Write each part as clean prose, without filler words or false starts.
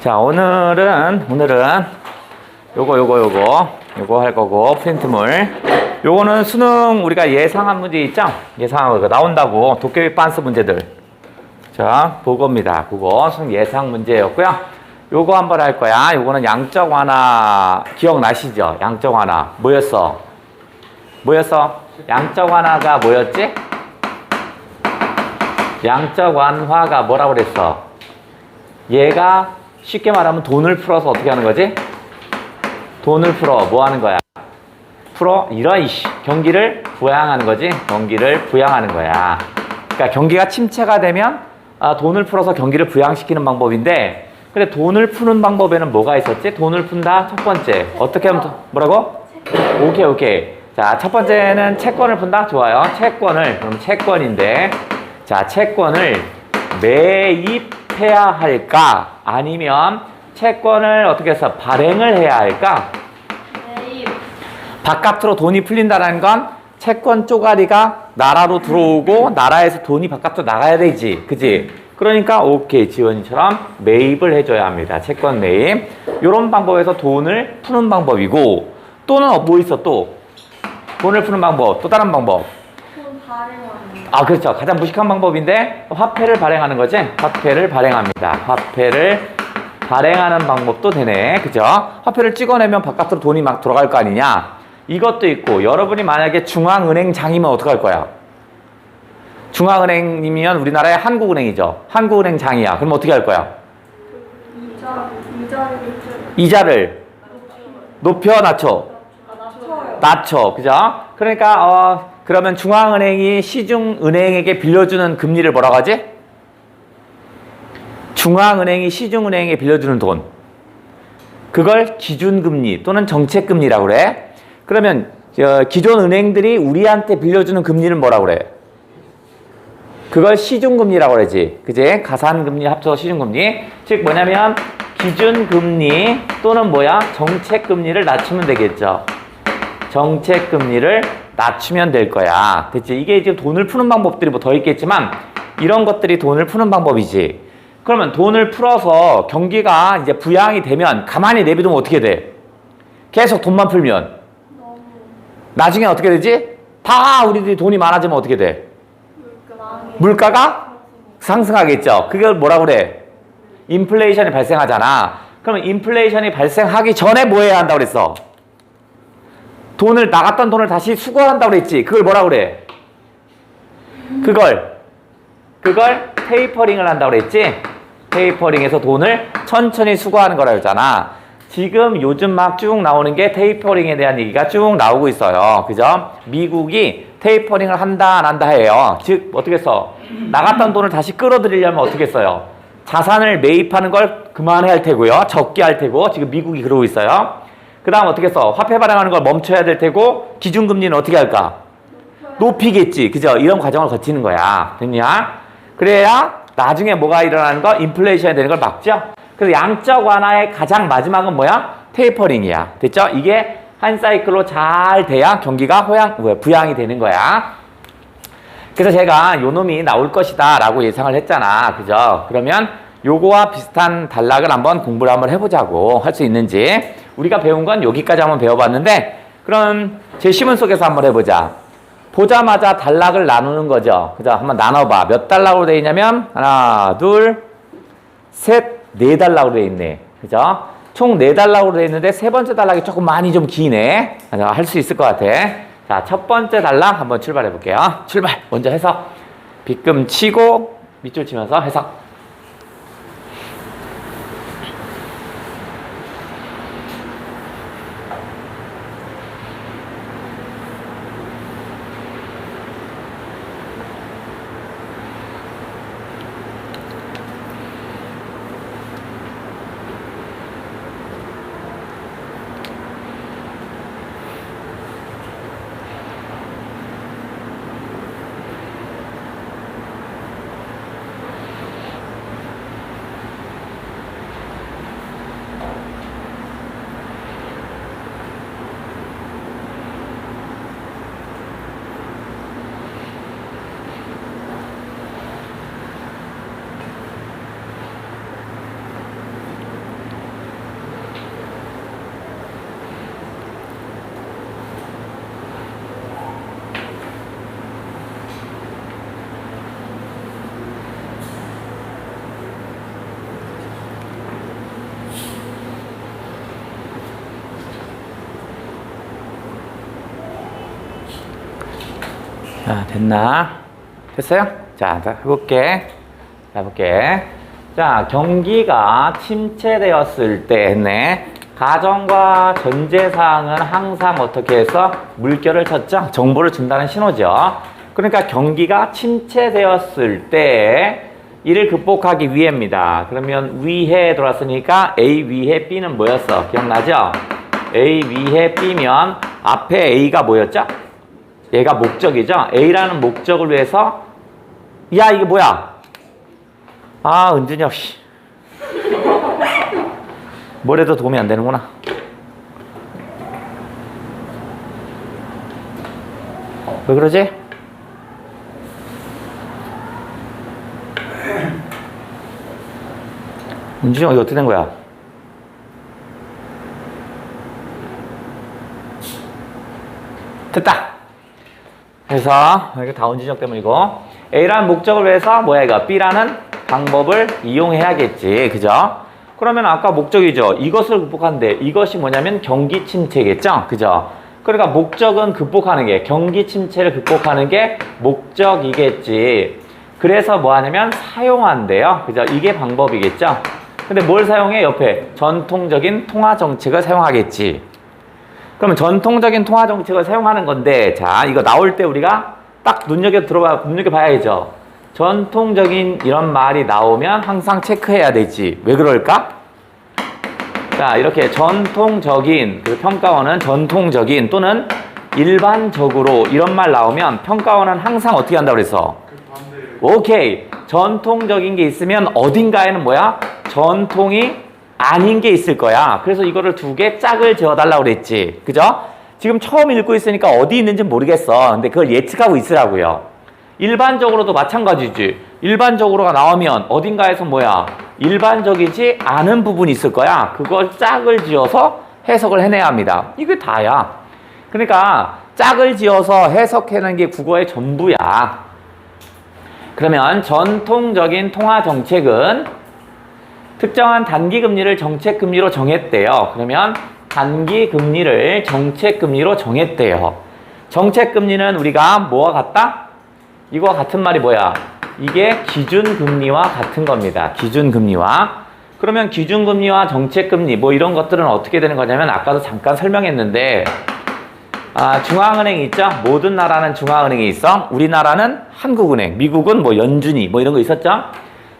자, 오늘은 요거 할 거고, 프린트물. 요거는 수능 우리가 예상한 문제 있죠? 예상한 거 나온다고, 도깨비 빤스 문제들. 자, 그겁니다. 그거 수능 예상 문제였고요. 요거 한번 할 거야. 요거는 양적 완화 기억나시죠? 양적 완화. 뭐였어? 양적 완화가 뭐였지? 양적 완화가 뭐라고 그랬어? 얘가 쉽게 말하면 돈을 풀어서 어떻게 하는 거지? 돈을 풀어. 뭐 하는 거야? 경기를 부양하는 거지? 경기를 부양하는 거야. 그러니까 경기가 침체가 되면 돈을 풀어서 경기를 부양시키는 방법인데, 근데 돈을 푸는 방법에는 뭐가 있었지? 돈을 푼다. 첫 번째. 어떻게 하면, 뭐라고? 오케이. 자, 첫 번째는 채권을 푼다. 좋아요. 그럼 채권인데, 자, 채권을 매입해야 할까? 아니면 채권을 어떻게 해서 발행을 해야 할까? 매입. 바깥으로 돈이 풀린다는 건 채권 쪼가리가 나라로 들어오고 나라에서 돈이 바깥으로 나가야 되지. 그지? 그러니까 오케이, 지원이처럼 매입을 해줘야 합니다. 채권 매입. 이런 방법에서 돈을 푸는 방법이고, 또는 뭐 있어 또? 돈을 푸는 방법. 또 다른 방법. 돈 발행하는. 그렇죠. 가장 무식한 방법인데 화폐를 발행하는 거지. 화폐를 발행합니다. 화폐를 발행하는 방법도 되네. 그죠? 화폐를 찍어내면 바깥으로 돈이 막 들어갈 거 아니냐. 이것도 있고, 여러분이 만약에 중앙은행장이면 어떡할 거야? 중앙은행이면 우리나라의 한국은행이죠. 한국은행장이야. 그럼 어떻게 할 거야? 이자를 높여 낮춰? 낮춰. 그죠? 그러니까 그러면 중앙은행이 시중은행에게 빌려주는 금리를 뭐라고 하지? 중앙은행이 시중은행에 빌려주는 돈. 그걸 기준금리 또는 정책금리라고 그래. 그러면 기존 은행들이 우리한테 빌려주는 금리는 뭐라고 그래? 그걸 시중금리라고 그러지. 그지? 가산금리 합쳐서 시중금리. 즉 뭐냐면 기준금리 또는 정책금리를 낮추면 되겠죠. 정책금리를 낮추면 될 거야. 됐지? 이게 지금 돈을 푸는 방법들이 뭐 더 있겠지만 이런 것들이 돈을 푸는 방법이지. 그러면 돈을 풀어서 경기가 이제 부양이 되면 가만히 내비두면 어떻게 돼? 계속 돈만 풀면 나중에 어떻게 되지? 다 우리들이 돈이 많아지면 어떻게 돼? 물가가 상승하겠죠. 그걸 뭐라고 그래? 인플레이션이 발생하잖아. 그러면 인플레이션이 발생하기 전에 뭐 해야 한다고 그랬어? 나갔던 돈을 다시 수거한다고 그랬지. 그걸 뭐라고 그래? 그걸 테이퍼링을 한다고 그랬지. 테이퍼링해서 돈을 천천히 수거하는 거라고 했잖아. 지금 요즘 막 쭉 나오는 게 테이퍼링에 대한 얘기가 쭉 나오고 있어요. 그죠? 미국이 테이퍼링을 한다 안 한다 해요. 즉 어떻게 써? 나갔던 돈을 다시 끌어들이려면 어떻게 써요? 자산을 매입하는 걸 그만해야 할 테고요. 적게 할 테고, 지금 미국이 그러고 있어요. 그 다음 어떻게 써? 화폐 발행하는 걸 멈춰야 될 테고, 기준금리는 어떻게 할까? 높이겠지. 그죠? 이런 과정을 거치는 거야. 됐냐? 그래야 나중에 뭐가 일어나는 거? 인플레이션이 되는 걸 막죠? 그래서 양적 완화의 가장 마지막은 뭐야? 테이퍼링이야. 됐죠? 이게 한 사이클로 잘 돼야 경기가 부양이 되는 거야. 그래서 제가 요 놈이 나올 것이다 라고 예상을 했잖아. 그죠? 그러면 요거와 비슷한 단락을 한번 공부를 한번 해보자고. 할 수 있는지. 우리가 배운 건 여기까지 한번 배워봤는데, 그럼 제 시문 속에서 한번 해보자. 보자마자 단락을 나누는 거죠. 그죠? 한번 나눠봐. 몇 단락으로 되어 있냐면, 하나, 둘, 셋, 네 단락으로 되어 있네. 그죠? 총 네 단락으로 되어 있는데, 세 번째 단락이 조금 많이 좀 기네. 할 수 있을 것 같아. 자, 첫 번째 단락 한번 출발해 볼게요. 출발! 먼저 해석. 빗금 치고, 밑줄 치면서 해석. 자, 됐나? 됐어요? 자, 해볼게. 자, 경기가 침체되었을 때 했네. 가정과 전제사항은 항상 어떻게 해서 물결을 쳤죠? 정보를 준다는 신호죠. 그러니까 경기가 침체되었을 때 이를 극복하기 위해입니다. 그러면 위해 들어왔으니까 A 위해 B는 뭐였어? 기억나죠? A 위해 B면 앞에 A가 뭐였죠? 얘가 목적이죠? A라는 목적을 위해서 야 이게 뭐야? 아 은준이 씨 뭐래도 도움이 안 되는구나. 왜 그러지? 은준이 이거 어떻게 된 거야? 됐다. 그래서 이게 다 은준이 때문이고 A라는 목적을 위해서 뭐야 이거 B라는 방법을 이용해야겠지. 그죠? 그러면 아까 목적이죠. 이것을 극복하는데 이것이 뭐냐면 경기 침체겠죠. 그죠? 그러니까 목적은 극복하는 게 경기 침체를 극복하는 게 목적이겠지. 그래서 뭐 하냐면 사용한대요. 그죠? 이게 방법이겠죠. 근데 뭘 사용해? 옆에 전통적인 통화 정책을 사용하겠지. 그러면 전통적인 통화 정책을 사용하는 건데 자, 이거 나올 때 우리가 딱 눈여겨봐야죠. 전통적인 이런 말이 나오면 항상 체크해야 되지. 왜 그럴까? 자, 이렇게 전통적인, 그 평가원은 전통적인 또는 일반적으로 이런 말 나오면 평가원은 항상 어떻게 한다고 그랬어? 오케이. 전통적인 게 있으면 어딘가에는 뭐야? 전통이 아닌 게 있을 거야. 그래서 이거를 두 개 짝을 지어달라고 그랬지. 그죠? 지금 처음 읽고 있으니까 어디 있는지 모르겠어. 근데 그걸 예측하고 있으라고요. 일반적으로도 마찬가지지. 일반적으로가 나오면 어딘가에서 뭐야? 일반적이지 않은 부분이 있을 거야. 그걸 짝을 지어서 해석을 해내야 합니다. 이게 다야. 그러니까 짝을 지어서 해석해내는 게 국어의 전부야. 그러면 전통적인 통화 정책은 특정한 단기금리를 정책금리로 정했대요. 그러면 단기금리를 정책금리로 정했대요. 정책금리는 우리가 뭐와 같다? 이거와 같은 말이 뭐야? 이게 기준금리와 같은 겁니다. 기준금리와. 그러면 기준금리와 정책금리 뭐 이런 것들은 어떻게 되는 거냐면 아까도 잠깐 설명했는데 중앙은행 있죠? 모든 나라는 중앙은행이 있어. 우리나라는 한국은행, 미국은 뭐 연준이 뭐 이런 거 있었죠?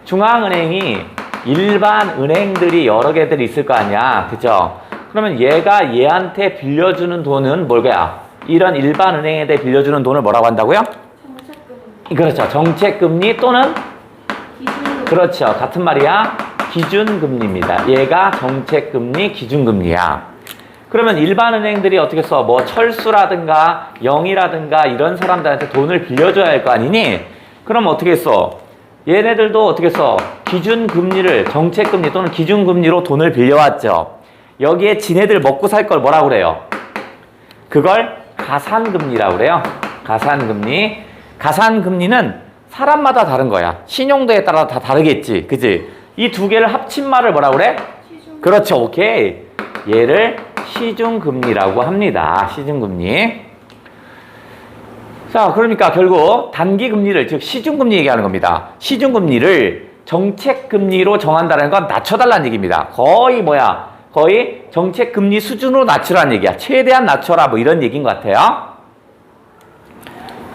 중앙은행이 일반 은행들이 여러 개들이 있을 거 아니야. 그죠? 그러면 얘가 얘한테 빌려주는 돈은 뭘까요? 이런 일반 은행에 대해 빌려주는 돈을 뭐라고 한다고요? 정책금리. 그렇죠. 정책금리 또는 기준금리. 그렇죠. 같은 말이야. 기준금리입니다. 얘가 정책금리, 기준금리야. 그러면 일반 은행들이 어떻게 써? 뭐 철수라든가 영이라든가 이런 사람들한테 돈을 빌려줘야 할 거 아니니? 그럼 어떻게 써? 얘네들도 어떻게 써? 기준금리를 정책금리 또는 기준금리로 돈을 빌려왔죠. 여기에 지네들 먹고 살 걸 뭐라고 그래요? 그걸 가산금리라고 그래요. 가산금리. 가산금리는 사람마다 다른 거야. 신용도에 따라 다 다르겠지. 그치? 이 두 개를 합친 말을 뭐라고 그래? 시중금리. 그렇죠. 오케이. 얘를 시중금리라고 합니다. 시중금리. 자, 그러니까 결국 단기금리를, 즉 시중금리 얘기하는 겁니다. 시중금리를 정책금리로 정한다는 건 낮춰달라는 얘기입니다. 거의 뭐야? 거의 정책금리 수준으로 낮추라는 얘기야. 최대한 낮춰라 뭐 이런 얘기인 것 같아요.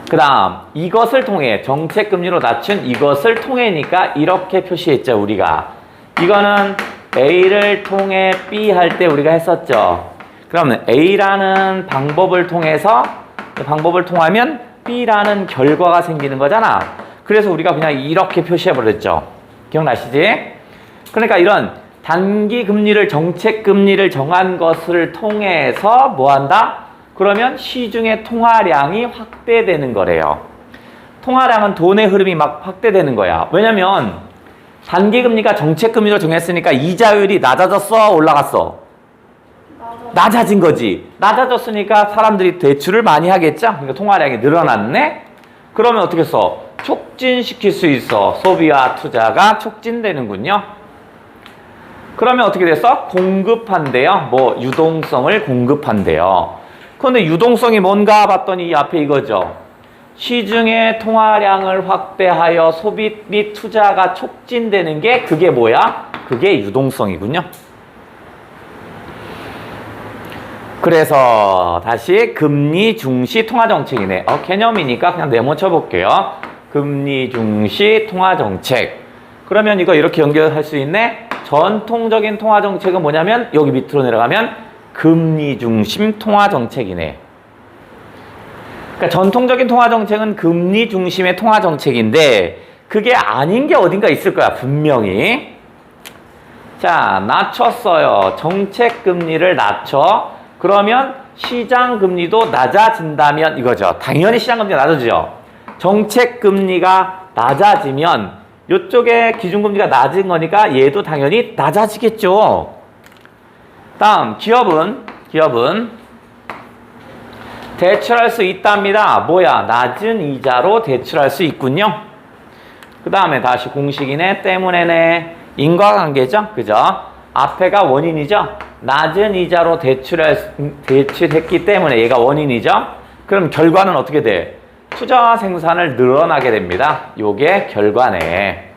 그 다음 이것을 통해 정책금리로 낮춘 이것을 통해니까 이렇게 표시했죠. 우리가 이거는 A를 통해 B 할 때 우리가 했었죠. 그러면 A라는 방법을 통해서 방법을 통하면 B라는 결과가 생기는 거잖아. 그래서 우리가 그냥 이렇게 표시해버렸죠. 기억나시지? 그러니까 이런 단기금리를 정책금리를 정한 것을 통해서 뭐한다? 그러면 시중의 통화량이 확대되는 거래요. 통화량은 돈의 흐름이 막 확대되는 거야. 왜냐면 단기금리가 정책금리로 정했으니까 이자율이 낮아졌어? 올라갔어? 낮아진 거지. 낮아졌으니까 사람들이 대출을 많이 하겠죠? 그러니까 통화량이 늘어났네? 그러면 어떻게 써? 촉진시킬 수 있어. 소비와 투자가 촉진되는군요. 그러면 어떻게 됐어? 공급한대요. 뭐 유동성을 공급한대요. 그런데 유동성이 뭔가 봤더니 이 앞에 이거죠. 시중의 통화량을 확대하여 소비 및 투자가 촉진되는 게 그게 뭐야? 그게 유동성이군요. 그래서 다시 금리 중시 통화정책이네. 개념이니까 그냥 네모 쳐볼게요. 금리 중시 통화정책. 그러면 이거 이렇게 연결할 수 있네. 전통적인 통화정책은 뭐냐면 여기 밑으로 내려가면 금리 중심 통화정책이네. 그러니까 전통적인 통화정책은 금리 중심의 통화정책인데 그게 아닌 게 어딘가 있을 거야 분명히. 자, 낮췄어요. 정책금리를 낮춰. 그러면 시장금리도 낮아진다면 이거죠. 당연히 시장금리가 낮아지죠. 정책금리가 낮아지면 이쪽에 기준금리가 낮은 거니까 얘도 당연히 낮아지겠죠. 다음 기업은 대출할 수 있답니다. 뭐야? 낮은 이자로 대출할 수 있군요. 그 다음에 다시 공식이네. 때문에네. 인과관계죠. 그죠? 앞에가 원인이죠. 낮은 이자로 대출했기 때문에 얘가 원인이죠. 그럼 결과는 어떻게 돼? 투자와 생산을 늘어나게 됩니다. 요게 결과네.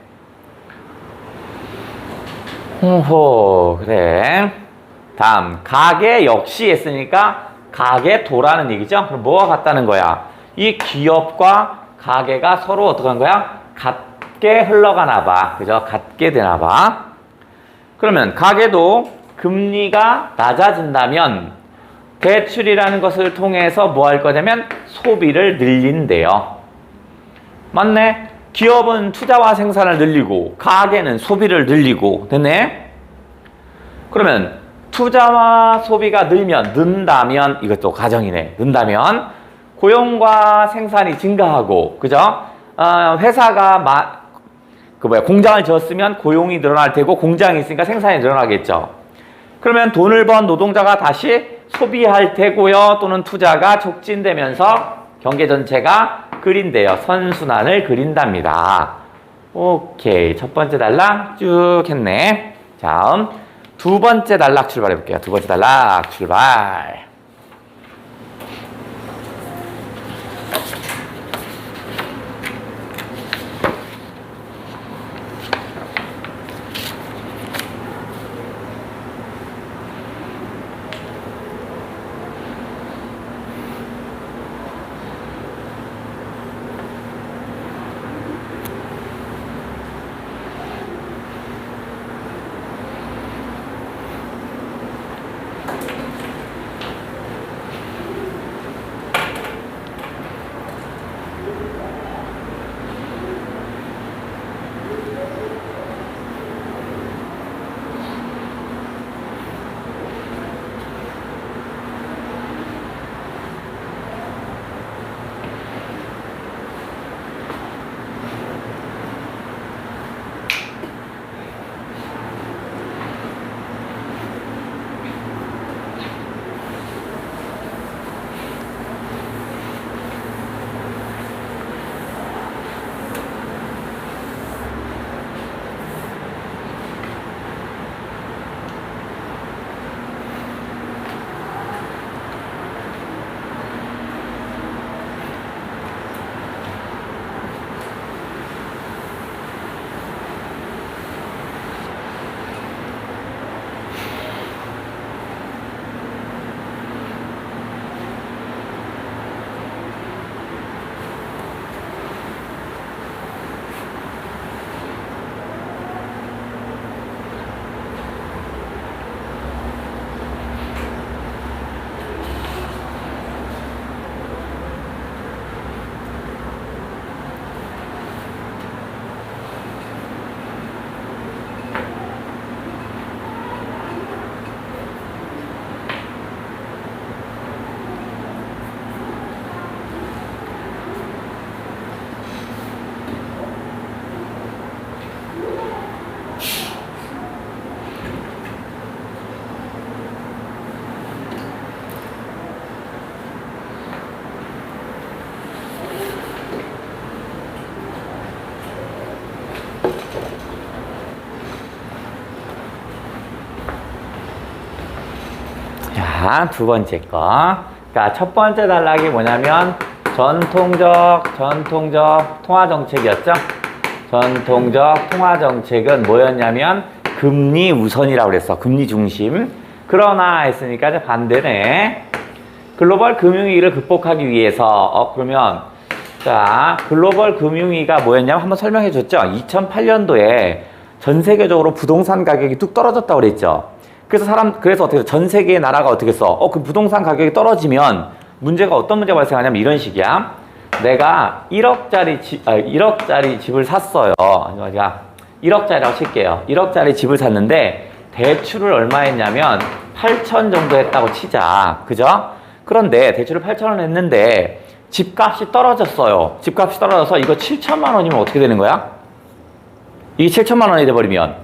호호, 그래. 다음, 가계 역시 했으니까 가계도라는 얘기죠. 그럼 뭐가 같다는 거야? 이 기업과 가계가 서로 어떻게 한 거야? 같게 흘러가나 봐. 그죠? 같게 되나 봐. 그러면 가계도 금리가 낮아진다면 대출이라는 것을 통해서 뭐 할 거냐면 소비를 늘린대요. 맞네? 기업은 투자와 생산을 늘리고 가계는 소비를 늘리고 됐네? 그러면 투자와 소비가 는다면 이것도 가정이네. 는다면 고용과 생산이 증가하고 그죠? 회사가 공장을 지었으면 고용이 늘어날 테고 공장이 있으니까 생산이 늘어나겠죠. 그러면 돈을 번 노동자가 다시 소비할 테고요. 또는 투자가 촉진되면서 경제 전체가 그린대요. 선순환을 그린답니다. 오케이. 첫 번째 단락 쭉 했네. 다음 두 번째 단락 출발해 볼게요. 두 번째 단락 출발. 자, 두 번째 거. 그러니까 첫 번째 단락이 뭐냐면 전통적 통화정책이었죠. 전통적 통화정책은 뭐였냐면 금리 우선이라고 그랬어. 금리 중심. 그러나 했으니까 이제 반대네. 글로벌 금융위기를 극복하기 위해서 그러면 자 글로벌 금융위기가 뭐였냐면 한번 설명해 줬죠. 2008년도에 전 세계적으로 부동산 가격이 뚝 떨어졌다고 그랬죠. 그래서 어떻게 전 세계의 나라가 어떻게 했어? 그 부동산 가격이 떨어지면 문제가 어떤 문제가 발생하냐면 이런 식이야. 내가 1억짜리 집을 샀어요. 제가 1억짜리라고 칠게요. 1억짜리 집을 샀는데 대출을 얼마 했냐면 8천 정도 했다고 치자. 그죠? 그런데 대출을 8천원 했는데 집값이 떨어졌어요. 집값이 떨어져서 이거 7천만 원이면 어떻게 되는 거야? 이게 7천만 원이 돼버리면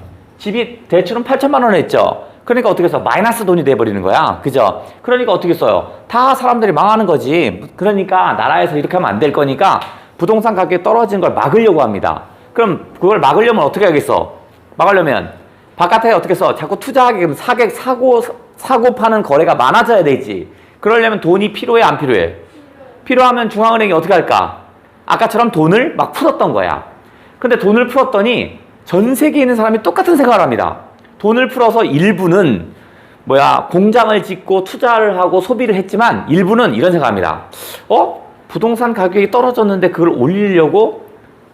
대출은 8천만 원 했죠. 그러니까 어떻게 해서 마이너스 돈이 돼버리는 거야. 그죠? 그러니까 어떻게 써요? 다 사람들이 망하는 거지. 그러니까 나라에서 이렇게 하면 안 될 거니까 부동산 가격이 떨어지는 걸 막으려고 합니다. 그럼 그걸 막으려면 어떻게 하겠어? 막으려면 바깥에 어떻게 써? 자꾸 투자하게 사고 파는 거래가 많아져야 되지. 그러려면 돈이 필요해 안 필요해? 필요하면 중앙은행이 어떻게 할까? 아까처럼 돈을 막 풀었던 거야. 근데 돈을 풀었더니 전 세계에 있는 사람이 똑같은 생각을 합니다. 돈을 풀어서 일부는 공장을 짓고 투자를 하고 소비를 했지만 일부는 이런 생각합니다. 부동산 가격이 떨어졌는데 그걸 올리려고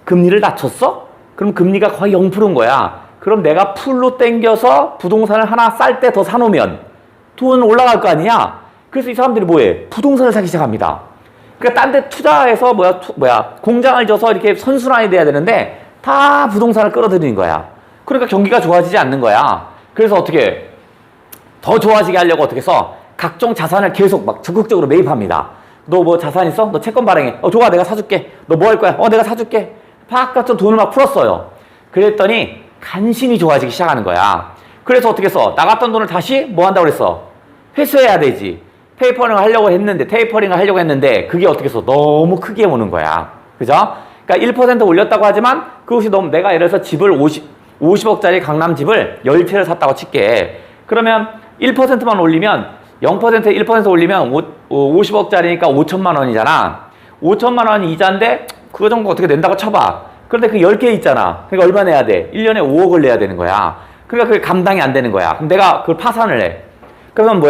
금리를 낮췄어? 그럼 금리가 거의 0%인 거야. 그럼 내가 풀로 땡겨서 부동산을 하나 쌀 때 더 사놓으면 돈 올라갈 거 아니야? 그래서 이 사람들이 뭐해? 부동산을 사기 시작합니다. 그러니까 딴 데 투자해서 공장을 져서 이렇게 선순환이 돼야 되는데 다 부동산을 끌어들이는 거야. 그러니까 경기가 좋아지지 않는 거야. 그래서 어떻게 더 좋아지게 하려고 어떻게 해서 각종 자산을 계속 막 적극적으로 매입합니다. 너 뭐 자산 있어? 너 채권 발행해. 좋아, 내가 사줄게. 너 뭐 할 거야? 내가 사줄게. 바깥쪽 돈을 막 풀었어요. 그랬더니 간신히 좋아지기 시작하는 거야. 그래서 어떻게 해서 나갔던 돈을 다시 뭐 한다고 그랬어? 회수해야 되지. 테이퍼링을 하려고 했는데 그게 어떻게 해서 너무 크게 오는 거야. 그죠? 그러니까 1% 올렸다고 하지만 그것이 너무 내가 예를 들어서 집을 50억짜리 강남 집을 10채를 샀다고 칠게. 그러면 1%만 올리면 0%에 1% 올리면 50억짜리니까 5천만 원이잖아. 5천만 원이 이자인데 그거 정도 어떻게 낸다고 쳐봐. 그런데 그 10개 있잖아. 그러니까 얼마 내야 돼? 1년에 5억을 내야 되는 거야. 그러니까 그게 감당이 안 되는 거야. 그럼 내가 그걸 파산을 해. 그러면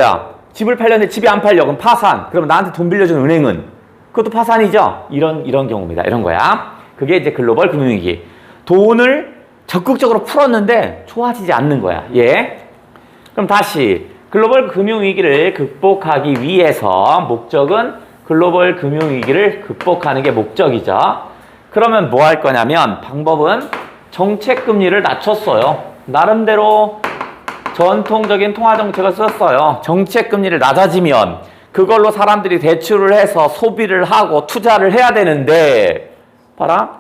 집을 팔렸는데 집이 안 팔려. 그럼 파산. 그럼 나한테 돈 빌려준 은행은 그것도 파산이죠. 이런 경우입니다. 이런 거야. 그게 이제 글로벌 금융위기. 돈을 적극적으로 풀었는데 좋아지지 않는 거야. 예. 그럼 다시 글로벌 금융위기를 극복하기 위해서 목적은 글로벌 금융위기를 극복하는 게 목적이죠. 그러면 뭐 할 거냐면 방법은 정책금리를 낮췄어요. 나름대로 전통적인 통화정책을 썼어요. 정책금리를 낮아지면 그걸로 사람들이 대출을 해서 소비를 하고 투자를 해야 되는데 봐라.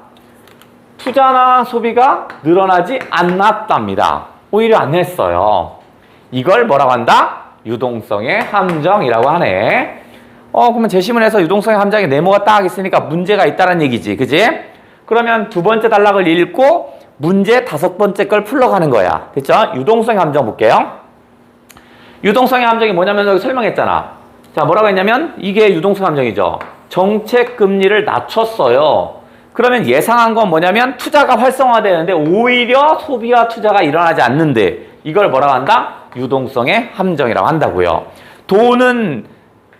투자나 소비가 늘어나지 않았답니다. 오히려 안 했어요. 이걸 뭐라고 한다? 유동성의 함정이라고 하네. 그러면 제시문에서 유동성의 함정에 네모가 딱 있으니까 문제가 있다는 얘기지. 그지? 그러면 두 번째 단락을 읽고 문제 다섯 번째 걸 풀러가는 거야. 됐죠? 유동성의 함정 볼게요. 유동성의 함정이 뭐냐면 여기 설명했잖아. 자, 뭐라고 했냐면 이게 유동성 함정이죠. 정책 금리를 낮췄어요. 그러면 예상한 건 뭐냐면 투자가 활성화되는데 오히려 소비와 투자가 일어나지 않는데 이걸 뭐라고 한다? 유동성의 함정이라고 한다고요. 돈은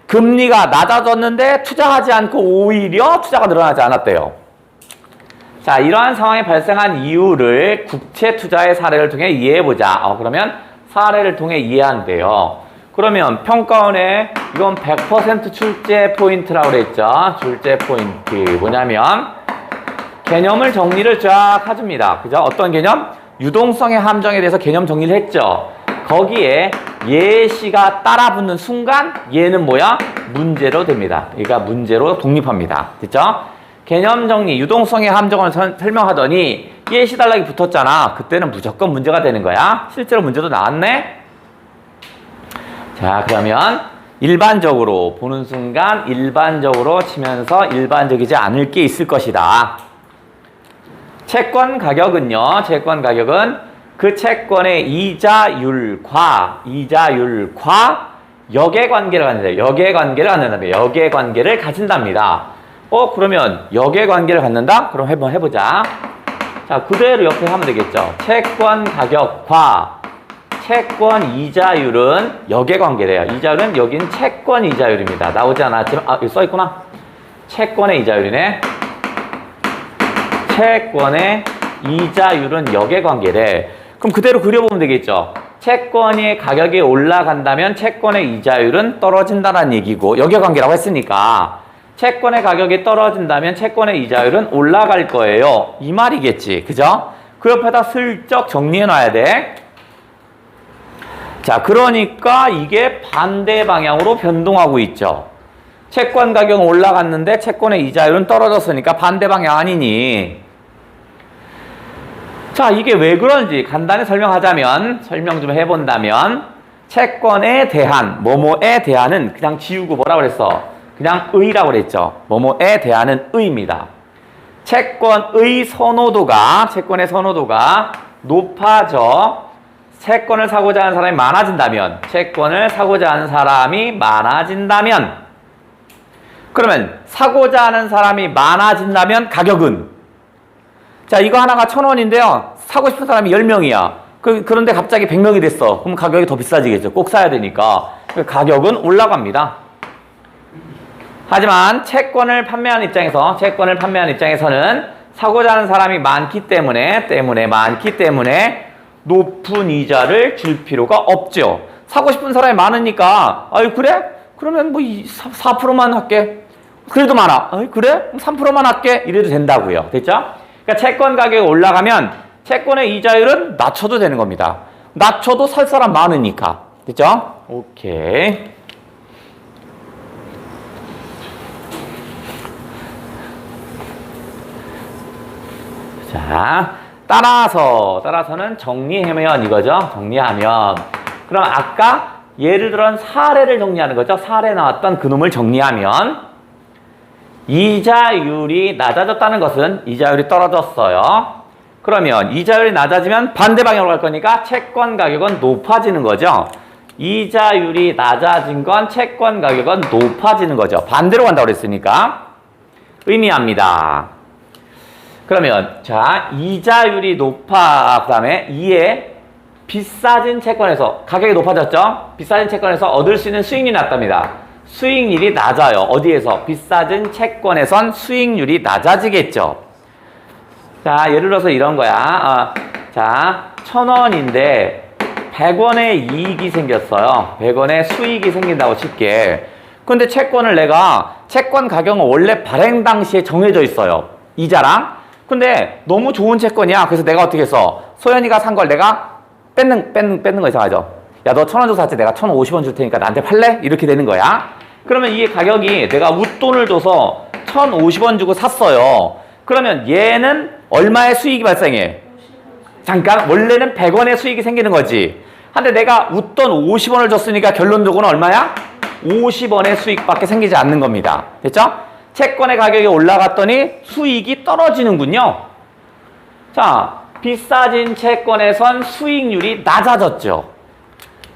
금리가 낮아졌는데 투자하지 않고 오히려 투자가 늘어나지 않았대요. 자, 이러한 상황이 발생한 이유를 국채 투자의 사례를 통해 이해해보자. 그러면 사례를 통해 이해한대요. 그러면 평가원에 이건 100% 출제 포인트라고 그랬죠. 출제 포인트 뭐냐면 개념을 정리를 쫙 해줍니다. 그죠? 어떤 개념? 유동성의 함정에 대해서 개념 정리를 했죠. 거기에 예시가 따라붙는 순간 얘는 뭐야? 문제로 됩니다. 얘가 문제로 독립합니다. 됐죠? 개념 정리, 유동성의 함정을 설명하더니 예시 단락이 붙었잖아. 그때는 무조건 문제가 되는 거야. 실제로 문제도 나왔네. 자, 그러면 일반적으로 보는 순간 일반적으로 치면서 일반적이지 않을 게 있을 것이다. 채권 가격은요. 채권 가격은 그 채권의 이자율과 역의 관계를 갖는다. 역의 관계를 가진답니다. 그러면 역의 관계를 갖는다? 그럼 한번 해보자. 자, 그대로 옆에 하면 되겠죠. 채권 가격과 채권 이자율은 역의 관계래요. 이자율은 여긴 채권 이자율입니다. 나오지 않았지만, 여기 써있구나. 채권의 이자율이네. 채권의 이자율은 역의 관계래. 그럼 그대로 그려보면 되겠죠. 채권이 가격이 올라간다면 채권의 이자율은 떨어진다는 얘기고, 역의 관계라고 했으니까 채권의 가격이 떨어진다면 채권의 이자율은 올라갈 거예요. 이 말이겠지. 그죠? 그 옆에다 슬쩍 정리해 놔야 돼. 자, 그러니까 이게 반대 방향으로 변동하고 있죠. 채권 가격은 올라갔는데 채권의 이자율은 떨어졌으니까 반대 방향 아니니. 자, 이게 왜 그런지 간단히 설명 좀 해본다면 채권에 대한, 뭐뭐에 대한은 그냥 지우고 뭐라고 그랬어? 그냥 의라고 그랬죠. 뭐뭐에 대한은 의입니다. 채권의 선호도가, 채권의 선호도가 높아져 채권을 사고자 하는 사람이 많아진다면, 채권을 사고자 하는 사람이 많아진다면, 그러면 사고자 하는 사람이 많아진다면 가격은, 자, 이거 하나가 1,000원인데요. 사고 싶은 사람이 10명이야. 그런데 갑자기 100명이 됐어. 그럼 가격이 더 비싸지겠죠. 꼭 사야 되니까. 가격은 올라갑니다. 하지만 채권을 판매하는 입장에서는 사고자 하는 사람이 많기 때문에 높은 이자를 줄 필요가 없죠. 사고 싶은 사람이 많으니까, 그래? 그러면 뭐 4%만 할게. 그래도 많아. 그래? 3%만 할게. 이래도 된다고요. 됐죠? 그러니까 채권 가격이 올라가면 채권의 이자율은 낮춰도 되는 겁니다. 낮춰도 살 사람 많으니까. 됐죠? 오케이. 자, 따라서는 정리하면 이거죠. 정리하면. 그럼 아까 예를 들어 사례를 정리하는 거죠. 사례 나왔던 그놈을 정리하면 이자율이 낮아졌다는 것은 이자율이 떨어졌어요. 그러면 이자율이 낮아지면 반대 방향으로 갈 거니까 채권 가격은 높아지는 거죠. 이자율이 낮아진 건 채권 가격은 높아지는 거죠. 반대로 간다고 그랬으니까 의미합니다. 그러면 자, 이자율이 높아, 그 다음에 이에 비싸진 채권에서 가격이 높아졌죠? 비싸진 채권에서 얻을 수 있는 수익률이 낮답니다. 수익률이 낮아요. 어디에서? 비싸진 채권에선 수익률이 낮아지겠죠. 자, 예를 들어서 이런 거야. 자, 1,000원인데 100원의 이익이 생겼어요. 100원의 수익이 생긴다고 칠게. 근데 채권을 내가, 채권 가격은 원래 발행 당시에 정해져 있어요. 이자랑. 근데 너무 좋은 채권이야. 그래서 내가 어떻게 했어? 소연이가 산 걸 내가 뺏는 거 이상하죠? 야, 너 1,000원 주고 샀지? 내가 1,050원 줄 테니까 나한테 팔래? 이렇게 되는 거야. 그러면 이 가격이 내가 웃돈을 줘서 1,050원 주고 샀어요. 그러면 얘는 얼마의 수익이 발생해? 잠깐, 원래는 100원의 수익이 생기는 거지. 근데 내가 웃돈 50원을 줬으니까 결론적으로는 얼마야? 50원의 수익밖에 생기지 않는 겁니다. 됐죠? 채권의 가격이 올라갔더니 수익이 떨어지는군요. 자, 비싸진 채권에선 수익률이 낮아졌죠.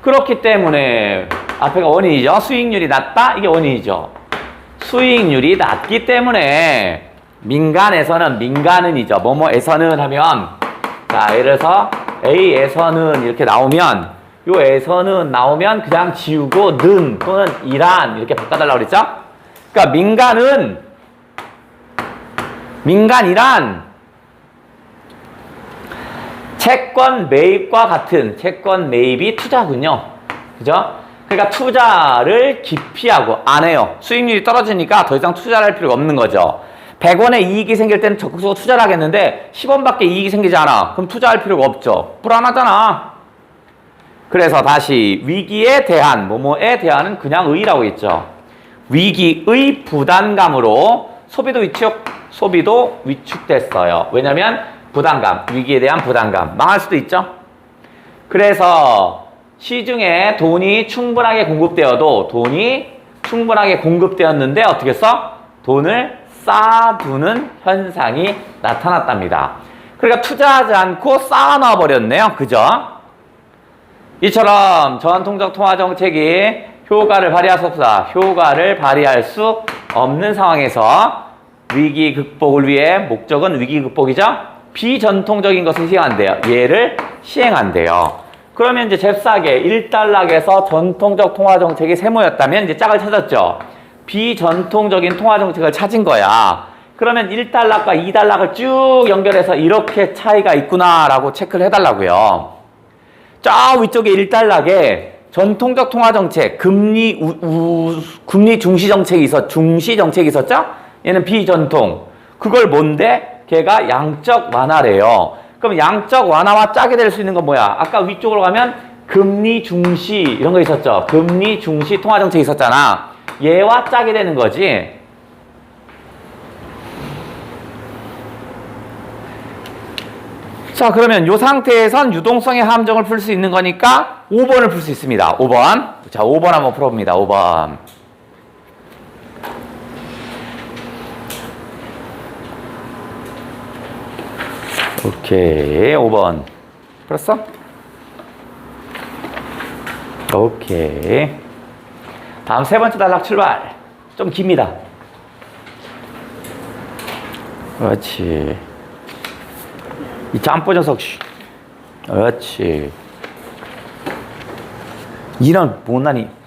그렇기 때문에 앞에가 원인이죠. 수익률이 낮다? 이게 원인이죠. 수익률이 낮기 때문에 민간은이죠. 뭐뭐에서는 하면, 자, 예를 들어서 A에서는 이렇게 나오면, 요 에서는 나오면 그냥 지우고 는 또는 이란 이렇게 바꿔달라고 그랬죠? 그러니까 민간이란 채권 매입과 같은 채권 매입이 투자군요. 그죠? 그러니까 투자를 기피하고 안 해요. 수익률이 떨어지니까 더 이상 투자를 할 필요가 없는 거죠. 100원의 이익이 생길 때는 적극적으로 투자를 하겠는데 10원밖에 이익이 생기지 않아. 그럼 투자할 필요가 없죠. 불안하잖아. 그래서 다시 위기에 대한, 뭐뭐에 대한은 그냥 의라고 했죠. 위기의 부담감으로 소비도 위축됐어요. 왜냐면 부담감, 위기에 대한 부담감. 망할 수도 있죠. 그래서 시중에 돈이 충분하게 공급되었는데 어떻게 써? 돈을 쌓아두는 현상이 나타났답니다. 그러니까 투자하지 않고 쌓아놔 버렸네요. 그죠? 이처럼 전통적 통화정책이 효과를 발휘할 수 없다. 효과를 발휘할 수 없는 상황에서 위기 극복을 위해 목적은 위기 극복이죠? 비전통적인 것을 시행한대요. 얘를 시행한대요. 그러면 이제 잽싸게 1단락에서 전통적 통화 정책이 세모였다면 이제 짝을 찾았죠. 비전통적인 통화 정책을 찾은 거야. 그러면 1단락과 2단락을 쭉 연결해서 이렇게 차이가 있구나라고 체크를 해달라고요. 저 위쪽에 1단락에 전통적 통화 정책, 금리 중시 정책이 중시 정책이 있었죠? 얘는 비전통. 그걸 뭔데? 걔가 양적 완화래요. 그럼 양적 완화와 짝이 될 수 있는 건 뭐야? 아까 위쪽으로 가면 금리 중시 이런 거 있었죠? 금리 중시 통화 정책이 있었잖아. 얘와 짝이 되는 거지. 자, 그러면 이 상태에선 유동성의 함정을 풀 수 있는 거니까 5번을 풀 수 있습니다. 5번. 자, 5번 한번 풀어봅니다. 5번. 오케이. 5번. 풀었어? 오케이. 다음 세 번째 단락 출발. 좀 깁니다. 그렇지. 이 짬뽀 녀석. 그렇지. 이런 못난이.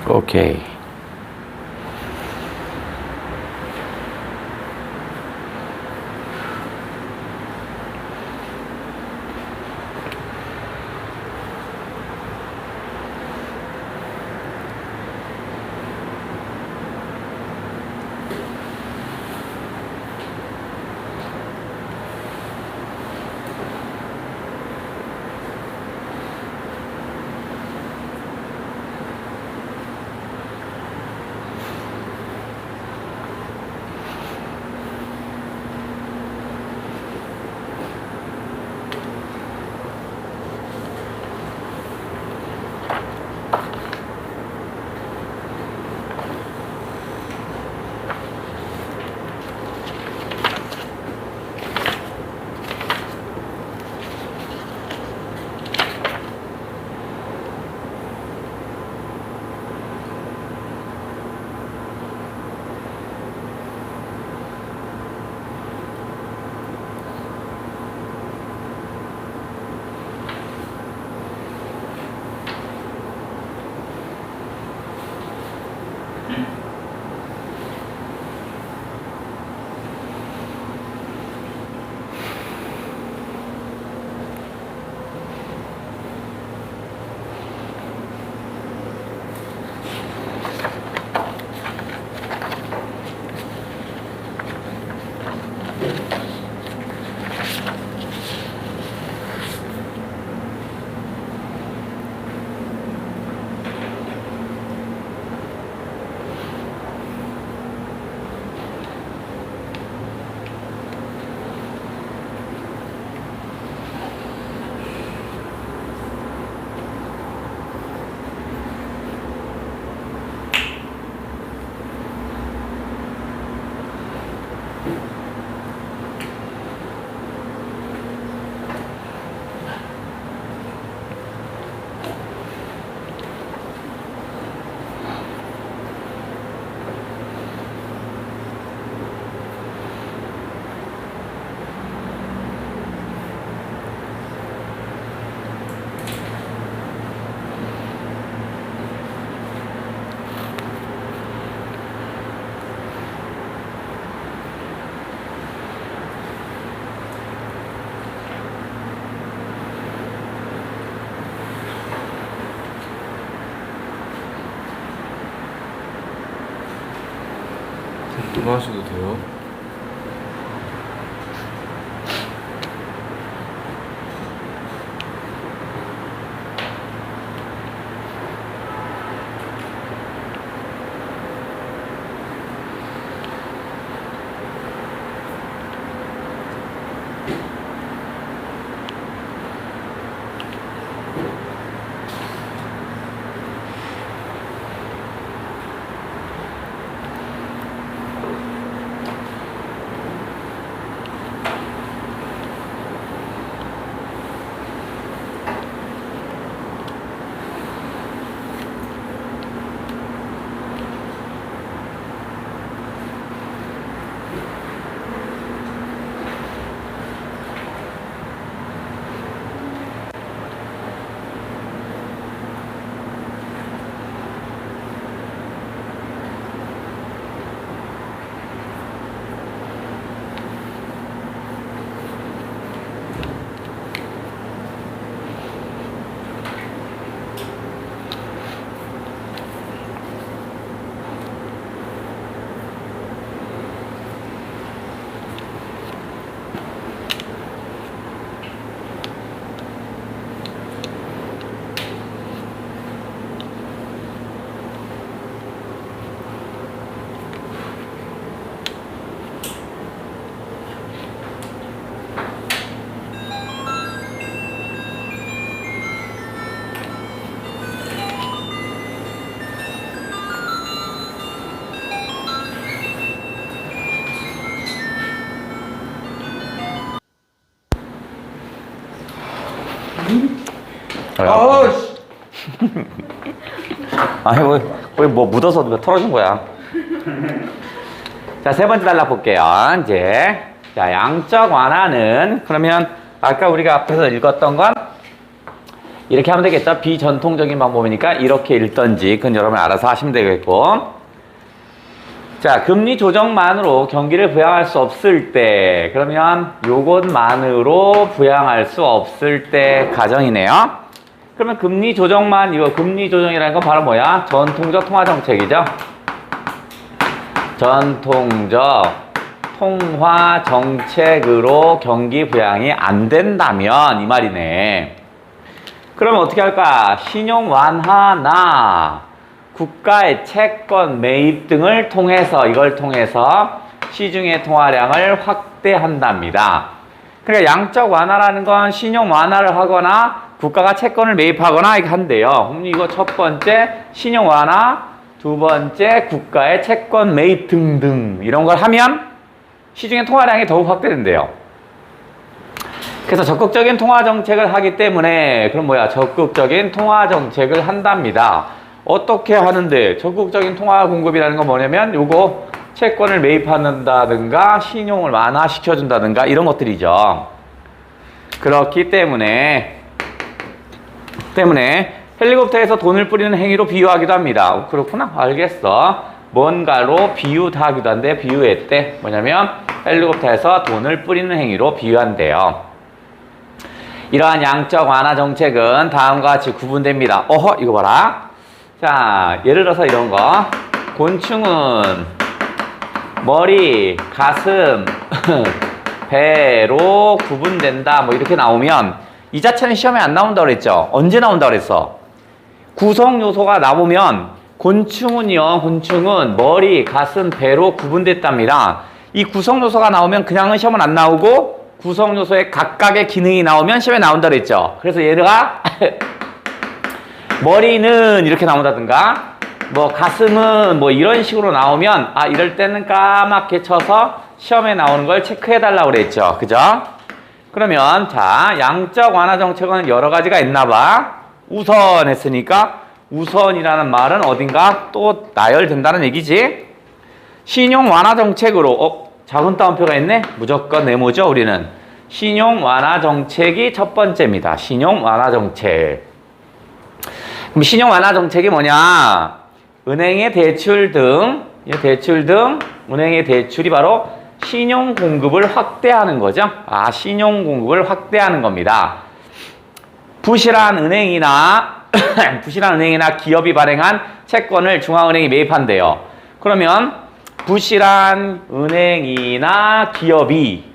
오케이. 그만하셔도 돼요. 아씨. 아니 뭐 묻어서 털어준 거야. 자, 세 번째 단락 볼게요. 이제 자, 양적 완화는 그러면 아까 우리가 앞에서 읽었던 건 이렇게 하면 되겠죠. 비전통적인 방법이니까 이렇게 읽던지 그건 여러분 알아서 하시면 되겠고. 자, 금리 조정만으로 경기를 부양할 수 없을 때 그러면 요것만으로 부양할 수 없을 때 가정이네요. 그러면 금리 조정만, 이거 금리 조정이라는 건 바로 뭐야? 전통적 통화 정책이죠. 전통적 통화 정책으로 경기 부양이 안 된다면 이 말이네. 그러면 어떻게 할까? 신용 완화나 국가의 채권 매입 등을 통해서 이걸 통해서 시중의 통화량을 확대한답니다. 그러니까 양적 완화라는 건 신용 완화를 하거나 국가가 채권을 매입하거나 이렇게 한대요. 그럼 이거 첫 번째 신용 완화, 두 번째 국가의 채권 매입 등등 이런 걸 하면 시중의 통화량이 더욱 확대된대요. 그래서 적극적인 통화 정책을 하기 때문에 그럼 뭐야? 적극적인 통화 정책을 한답니다. 어떻게 하는데 적극적인 통화 공급이라는 건 뭐냐면 요거 채권을 매입한다든가 신용을 완화시켜준다든가 이런 것들이죠. 그렇기 때문에 헬리콥터에서 돈을 뿌리는 행위로 비유하기도 합니다. 그렇구나, 알겠어. 뭔가로 비유하기도 한데 비유했대. 뭐냐면 헬리콥터에서 돈을 뿌리는 행위로 비유한대요. 이러한 양적 완화 정책은 다음과 같이 구분됩니다. 어허, 이거 봐라. 자, 예를 들어서 이런 거. 곤충은 머리, 가슴, 배로 구분된다. 뭐 이렇게 나오면 이 자체는 시험에 안 나온다고 그랬죠. 언제 나온다고 그랬어? 구성 요소가 나오면 곤충은 머리, 가슴, 배로 구분됐답니다. 이 구성 요소가 나오면 그냥은 시험은 안 나오고 구성 요소의 각각의 기능이 나오면 시험에 나온다고 그랬죠. 그래서 얘가 머리는 이렇게 나온다든가 뭐 가슴은 뭐 이런 식으로 나오면 아, 이럴 때는 까맣게 쳐서 시험에 나오는 걸 체크해 달라고 그랬죠. 그죠? 그러면 자, 양적 완화 정책은 여러 가지가 있나 봐. 우선 했으니까 우선이라는 말은 어딘가 또 나열된다는 얘기지. 신용 완화 정책으로 작은 따옴표가 있네. 무조건 네모죠, 우리는. 신용 완화 정책이 첫 번째입니다. 신용 완화 정책. 그럼 신용 완화 정책이 뭐냐? 은행의 대출 등 은행의 대출이 바로 신용 공급을 확대하는 거죠. 아, 신용 공급을 확대하는 겁니다. 부실한 은행이나 기업이 발행한 채권을 중앙은행이 매입한대요. 그러면 부실한 은행이나 기업이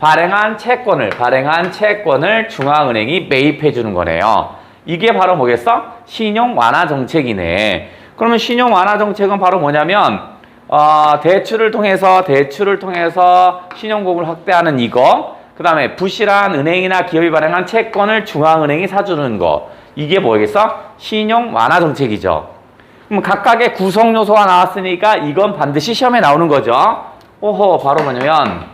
발행한 채권을 중앙은행이 매입해 주는 거네요. 이게 바로 뭐겠어? 신용 완화 정책이네. 그러면 신용 완화 정책은 바로 뭐냐면 대출을 통해서 신용공을 확대하는 이거, 그 다음에 부실한 은행이나 기업이 발행한 채권을 중앙은행이 사주는 거, 이게 뭐겠어? 신용 완화 정책이죠. 그럼 각각의 구성 요소가 나왔으니까 이건 반드시 시험에 나오는 거죠. 오호, 바로 뭐냐면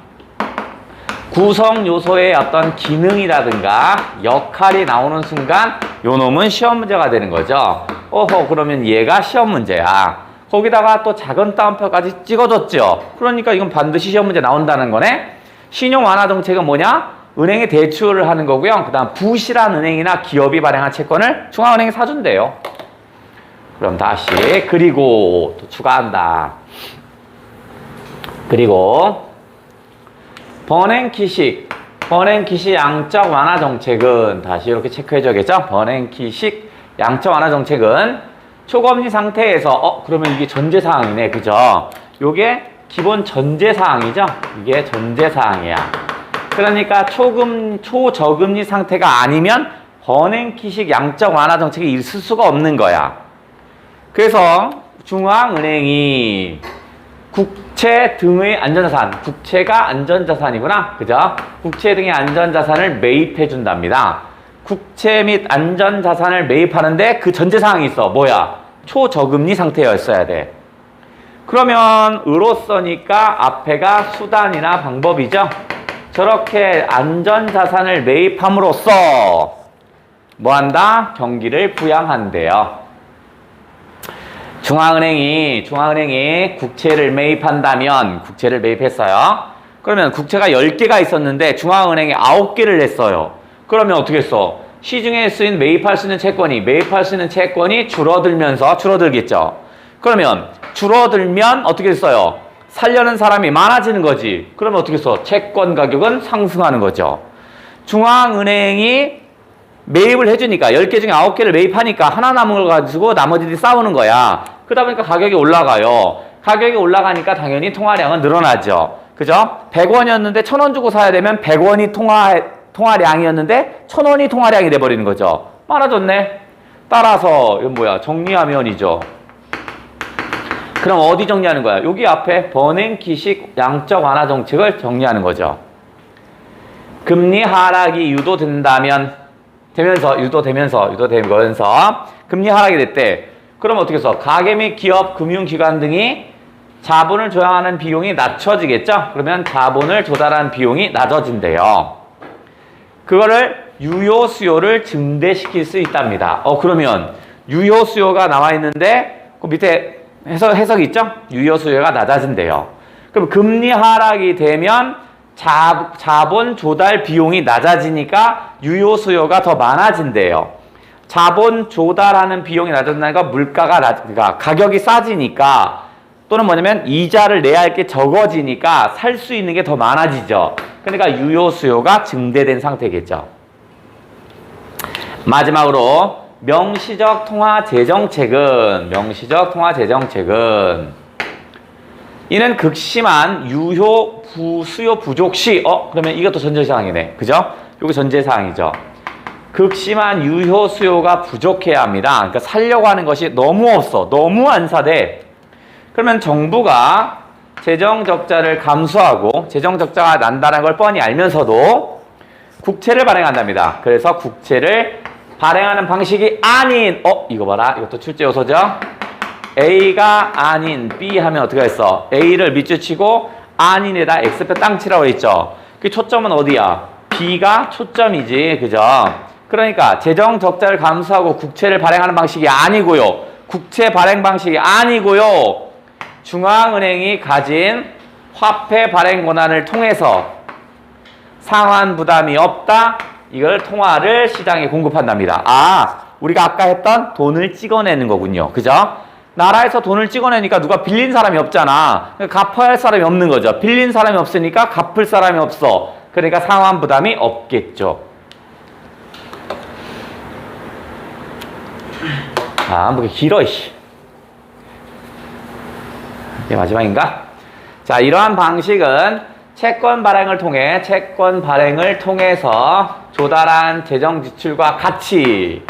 구성 요소의 어떤 기능이라든가 역할이 나오는 순간 요 놈은 시험 문제가 되는 거죠. 오호, 그러면 얘가 시험 문제야. 거기다가 또 작은 따옴표까지 찍어줬죠. 그러니까 이건 반드시 시험 문제 나온다는 거네. 신용 완화 정책은 뭐냐? 은행에 대출을 하는 거고요. 그 다음 부실한 은행이나 기업이 발행한 채권을 중앙은행이 사준대요. 그럼 다시 그리고 또 추가한다. 그리고 번행키식 양적 완화 정책은 다시 이렇게 체크해줘야겠죠? 번행키식 양적 완화 정책은 초금리 상태에서 그러면 이게 전제사항이네, 그죠? 요게 기본 전제사항이죠? 이게 전제사항이야. 그러니까 초저금리 상태가 아니면 번행키식 양적 완화 정책이 있을 수가 없는 거야. 그래서 중앙은행이 국채 등의 안전자산, 국채가 안전자산이구나, 그죠? 국채 등의 안전자산을 매입해 준답니다. 국채 및 안전자산을 매입하는데 그 전제사항이 있어. 뭐야? 초저금리 상태였어야 돼. 그러면 으로써니까 앞에가 수단이나 방법이죠. 저렇게 안전자산을 매입함으로써 뭐한다? 경기를 부양한대요. 중앙은행이 국채를 매입한다면, 국채를 매입했어요. 그러면 국채가 10개가 있었는데 중앙은행이 9개를 냈어요. 그러면 어떻게 했어? 시중에 쓰인 매입할 수 있는 채권이 줄어들겠죠. 그러면 줄어들면 어떻게 됐어요? 살려는 사람이 많아지는 거지. 그러면 어떻게 했어? 채권 가격은 상승하는 거죠. 중앙은행이 매입을 해주니까 10개 중에 9개를 매입하니까 하나 남은 걸 가지고 나머지들이 싸우는 거야. 그러다 보니까 가격이 올라가요. 가격이 올라가니까 당연히 통화량은 늘어나죠. 그죠? 100원이었는데 1000원 주고 사야 되면 100원이 통화량이었는데 1000원이 통화량이 돼버리는 거죠. 많아졌네. 따라서 이건 뭐야? 정리하면이죠. 그럼 어디 정리하는 거야? 여기 앞에 번행키식 양적 완화 정책을 정리하는 거죠. 금리 하락이 유도되면서 금리 하락이 됐대. 그럼 어떻게 해서 가계 및 기업, 금융기관 등이 자본을 조달하는 비용이 낮춰지겠죠? 그러면 자본을 조달하는 비용이 낮아진대요. 그거를 유효 수요를 증대시킬 수 있답니다. 그러면 유효 수요가 나와 있는데 그 밑에 해석이 있죠? 유효 수요가 낮아진대요. 그럼 금리 하락이 되면 자본 조달 비용이 낮아지니까 유효 수요가 더 많아진대요. 자본 조달하는 비용이 낮아진다는 건 그러니까 가격이 싸지니까, 또는 뭐냐면 이자를 내야 할 게 적어지니까 살 수 있는 게 더 많아지죠. 그러니까 유효 수요가 증대된 상태겠죠. 마지막으로 명시적 통화 재정책은 이는 극심한 유효 수요 부족 시 그러면 이것도 전제사항이네. 그죠? 이게 전제사항이죠. 극심한 유효 수요가 부족해야 합니다. 그러니까 살려고 하는 것이 너무 없어. 너무 안 사대. 그러면 정부가 재정 적자를 감수하고 재정 적자가 난다는 걸 뻔히 알면서도 국채를 발행한답니다. 그래서 국채를 발행하는 방식이 아닌 이거 봐라. 이것도 출제 요소죠. A가 아닌 B 하면 어떻게 했어? A를 밑줄 치고 아닌에다 X표 땅 치라고 했죠. 그 초점은 어디야? B가 초점이지. 그죠? 그러니까 재정 적자를 감수하고 국채를 발행하는 방식이 아니고요. 국채 발행 방식이 아니고요. 중앙은행이 가진 화폐 발행 권한을 통해서 상환 부담이 없다. 이걸 통화를 시장에 공급한답니다. 우리가 아까 했던 돈을 찍어내는 거군요. 그죠? 나라에서 돈을 찍어내니까 누가 빌린 사람이 없잖아. 갚아야 할 사람이 없는 거죠. 빌린 사람이 없으니까 갚을 사람이 없어. 그러니까 상환 부담이 없겠죠. 뭐 이렇게 길어, 이씨. 이게 마지막인가? 자, 이러한 방식은 채권 발행을 통해서 조달한 재정 지출과 같이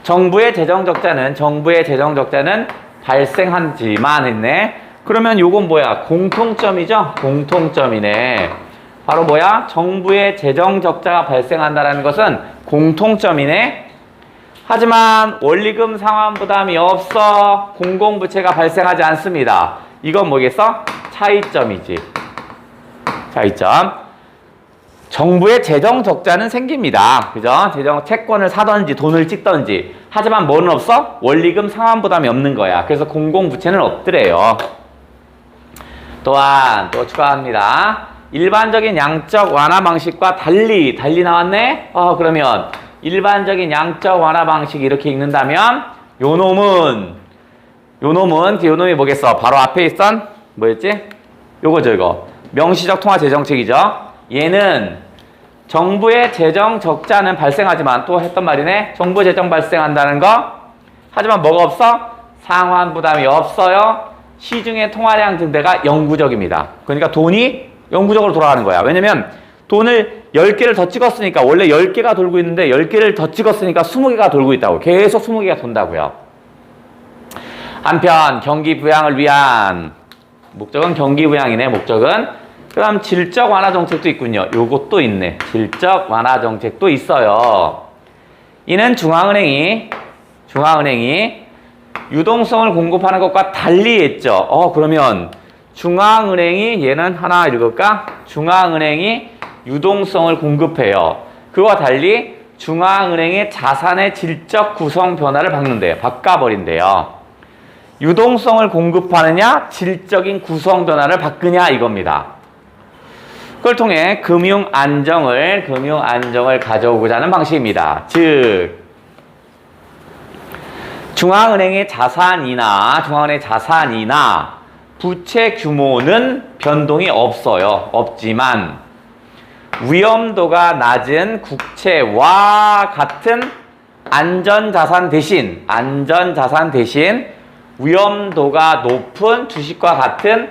정부의 재정 적자는 발생하지만 했네. 그러면 요건 뭐야? 공통점이죠? 공통점이네. 바로 뭐야? 정부의 재정 적자가 발생한다는 것은 공통점이네. 하지만 원리금 상환 부담이 없어. 공공부채가 발생하지 않습니다. 이건 뭐겠어? 차이점이지. 차이점. 정부의 재정 적자는 생깁니다. 그죠? 채권을 사든지 돈을 찍든지. 하지만 뭐는 없어? 원리금 상환 부담이 없는 거야. 그래서 공공부채는 없더래요. 또한 또 추가합니다. 일반적인 양적 완화 방식과 달리 나왔네? 그러면 일반적인 양적 완화 방식 이렇게 읽는다면 요 놈이 뭐겠어? 바로 앞에 있던 뭐였지? 요거죠, 이거. 명시적 통화 재정책이죠. 얘는 정부의 재정 적자는 발생하지만 또 했던 말이네. 정부 재정 발생한다는 거. 하지만 뭐가 없어? 상환 부담이 없어요. 시중의 통화량 증대가 영구적입니다. 그러니까 돈이 영구적으로 돌아가는 거야. 왜냐면 돈을 10개를 더 찍었으니까 원래 10개가 돌고 있는데 10개를 더 찍었으니까 20개가 돌고 있다고. 계속 20개가 돈다고요. 한편 경기 부양을 위한 목적은 경기 부양이네. 목적은. 그다음 질적 완화 정책도 있군요. 요것도 있네. 질적 완화 정책도 있어요. 이는 중앙은행이 유동성을 공급하는 것과 달리 했죠. 그러면 중앙은행이 얘는 하나 읽을까? 중앙은행이 유동성을 공급해요. 그와 달리 중앙은행의 자산의 질적 구성 변화를 바꿔버린대요. 유동성을 공급하느냐, 질적인 구성 변화를 바꾸냐 이겁니다. 그걸 통해 금융 안정을 가져오고자 하는 방식입니다. 즉 중앙은행의 자산이나 부채 규모는 변동이 없지만 위험도가 낮은 국채와 같은 안전자산 대신 위험도가 높은 주식과 같은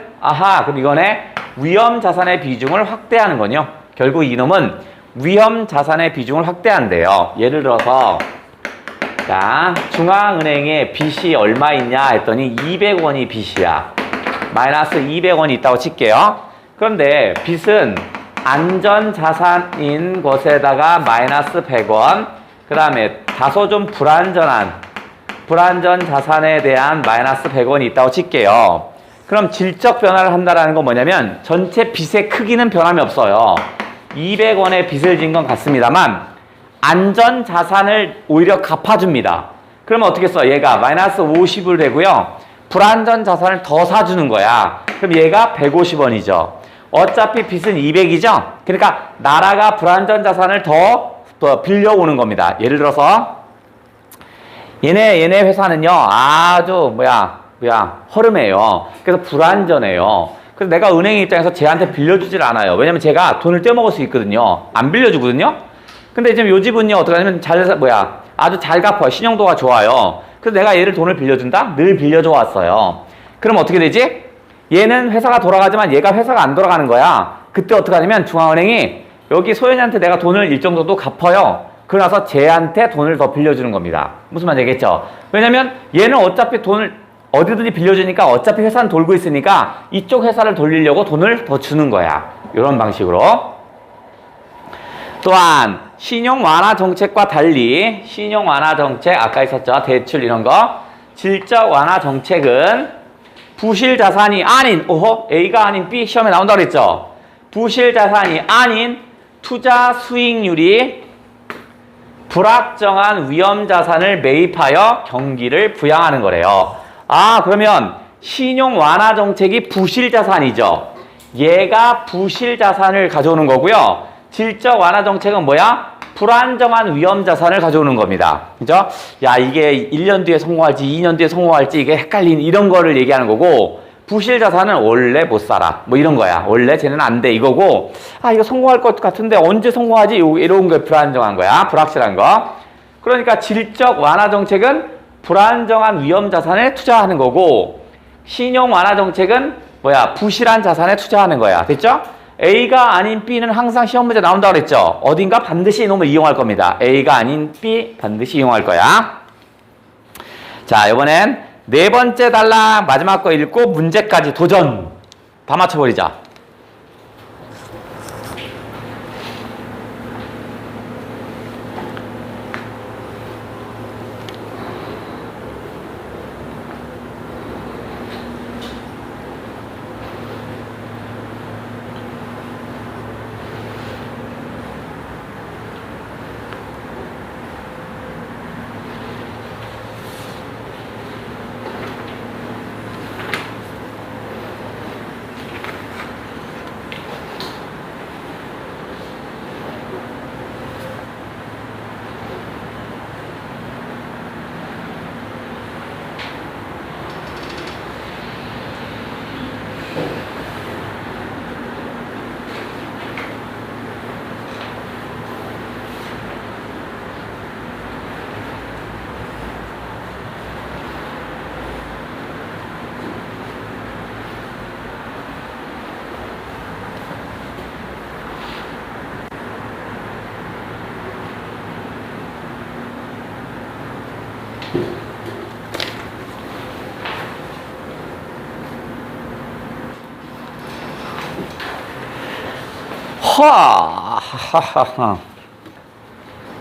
그럼 이거네. 위험자산의 비중을 확대하는 거요. 결국 이놈은 위험자산의 비중을 확대한대요. 예를 들어서 자, 중앙은행에 빚이 얼마 있냐 했더니 200원이 빚이야. 마이너스 200원이 있다고 칠게요. 그런데 빚은 안전자산인 것에다가 마이너스 100원, 그 다음에 다소 좀 불안전 자산에 대한 마이너스 100원이 있다고 칠게요. 그럼 질적 변화를 한다는 건 뭐냐면 전체 빚의 크기는 변함이 없어요. 200원의 빚을 진 건 같습니다만 안전 자산을 오히려 갚아줍니다. 그러면 어떻게 써? 얘가 마이너스 50을 되고요. 불안전 자산을 더 사주는 거야. 그럼 얘가 150원이죠. 어차피 빚은 200이죠? 그러니까 나라가 불안전 자산을 더 빌려오는 겁니다. 예를 들어서 얘네 회사는요 아주 허름해요. 그래서 불안전해요. 그래서 내가 은행 입장에서 쟤한테 빌려주질 않아요. 왜냐면 제가 돈을 떼먹을 수 있거든요. 안 빌려주거든요. 근데 지금 요 집은요 어떻게 하냐면 아주 잘 갚아요. 신용도가 좋아요. 그래서 내가 얘를 돈을 빌려준다? 늘 빌려줘 왔어요. 그럼 어떻게 되지? 얘는 회사가 돌아가지만 얘가 회사가 안 돌아가는 거야. 그때 어떻게 하냐면 중앙은행이 여기 소연이한테 내가 돈을 일정 정도 갚아요. 그러나서 쟤한테 돈을 더 빌려주는 겁니다. 무슨 말인지 알겠죠? 왜냐면 얘는 어차피 돈을 어디든지 빌려주니까 어차피 회사는 돌고 있으니까 이쪽 회사를 돌리려고 돈을 더 주는 거야. 이런 방식으로. 또한 신용 완화 정책과 달리 신용 완화 정책 아까 있었죠. 대출 이런 거. 질적 완화 정책은 부실 자산이 아닌 A가 아닌 B 시험에 나온다고 그랬죠. 부실 자산이 아닌 투자 수익률이 불확정한 위험 자산을 매입하여 경기를 부양하는 거래요. 그러면 신용 완화 정책이 부실 자산이죠. 얘가 부실 자산을 가져오는 거고요. 질적 완화 정책은 뭐야? 불안정한 위험 자산을 가져오는 겁니다. 그죠? 이게 1년 뒤에 성공할지 2년 뒤에 성공할지 이게 헷갈리는 이런 거를 얘기하는 거고, 부실 자산은 원래 못 살아. 뭐 이런 거야. 원래 쟤는 안 돼. 이거고, 이거 성공할 것 같은데 언제 성공하지? 이런 게 불안정한 거야. 불확실한 거. 그러니까 질적 완화 정책은 불안정한 위험 자산에 투자하는 거고, 신용 완화 정책은 부실한 자산에 투자하는 거야. 됐죠? A가 아닌 B는 항상 시험 문제 나온다고 그랬죠? 어딘가 반드시 이놈을 이용할 겁니다. A가 아닌 B 반드시 이용할 거야. 자, 이번엔 네 번째 단락 마지막 거 읽고 문제까지 도전. 다 맞춰버리자.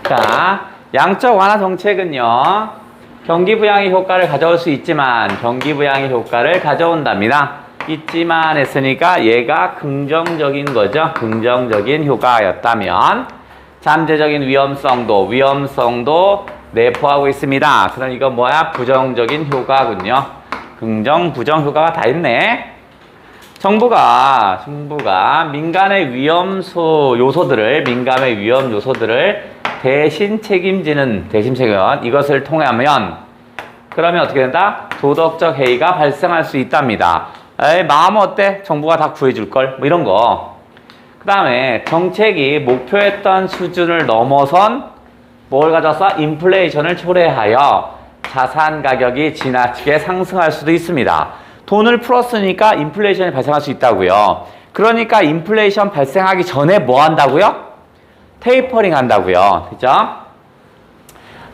자, 양적 완화 정책은요, 경기 부양의 효과를 가져올 수 있지만, 경기 부양의 효과를 가져온답니다. 있지만 했으니까 얘가 긍정적인 거죠. 긍정적인 효과였다면, 잠재적인 위험성도 내포하고 있습니다. 그럼 이거 뭐야? 부정적인 효과군요. 긍정, 부정 효과가 다 있네. 정부가 민간의 민감의 위험 요소들을 대신 책임지는 이것을 통하면 그러면 어떻게 된다? 도덕적 해이가 발생할 수 있답니다. 에이, 마음 어때? 정부가 다 구해줄걸? 뭐 이런 거. 그 다음에 정책이 목표했던 수준을 넘어선 뭘 가져서 인플레이션을 초래하여 자산 가격이 지나치게 상승할 수도 있습니다. 돈을 풀었으니까 인플레이션이 발생할 수 있다고요. 그러니까 인플레이션 발생하기 전에 뭐 한다고요? 테이퍼링 한다고요. 그죠?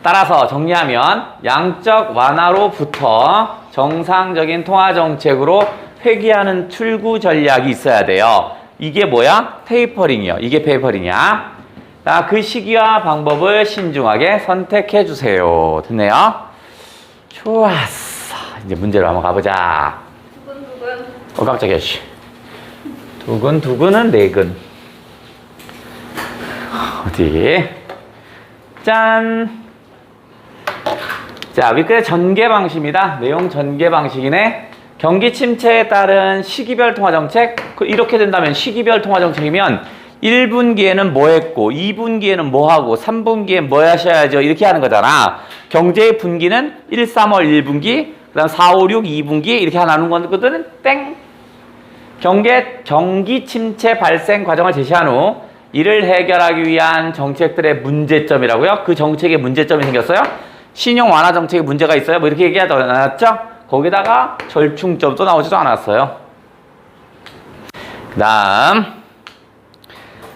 따라서 정리하면 양적 완화로부터 정상적인 통화 정책으로 회귀하는 출구 전략이 있어야 돼요. 이게 뭐야? 테이퍼링이요. 이게 테이퍼링이야. 자, 그 시기와 방법을 신중하게 선택해 주세요. 됐네요? 좋았어. 이제 문제로 한번 가보자. 두근. 깜짝이야, 씨. 두근은 네근. 어디? 짠! 자, 윗글의 전개 방식입니다. 내용 전개 방식이네. 경기 침체에 따른 시기별 통화정책. 이렇게 된다면 시기별 통화정책이면 1분기에는 뭐 했고 2분기에는 뭐 하고 3분기에 뭐 하셔야죠. 이렇게 하는 거잖아. 경제의 분기는 1, 3월 1분기, 그 다음 4, 5, 6, 2분기 이렇게 나누는 거거든. 땡! 경기 침체 발생 과정을 제시한 후 이를 해결하기 위한 정책들의 문제점이라고요. 그 정책에 문제점이 생겼어요. 신용 완화 정책에 문제가 있어요. 뭐 이렇게 얘기하지 않았죠? 거기다가 절충점도 나오지도 않았어요. 그 다음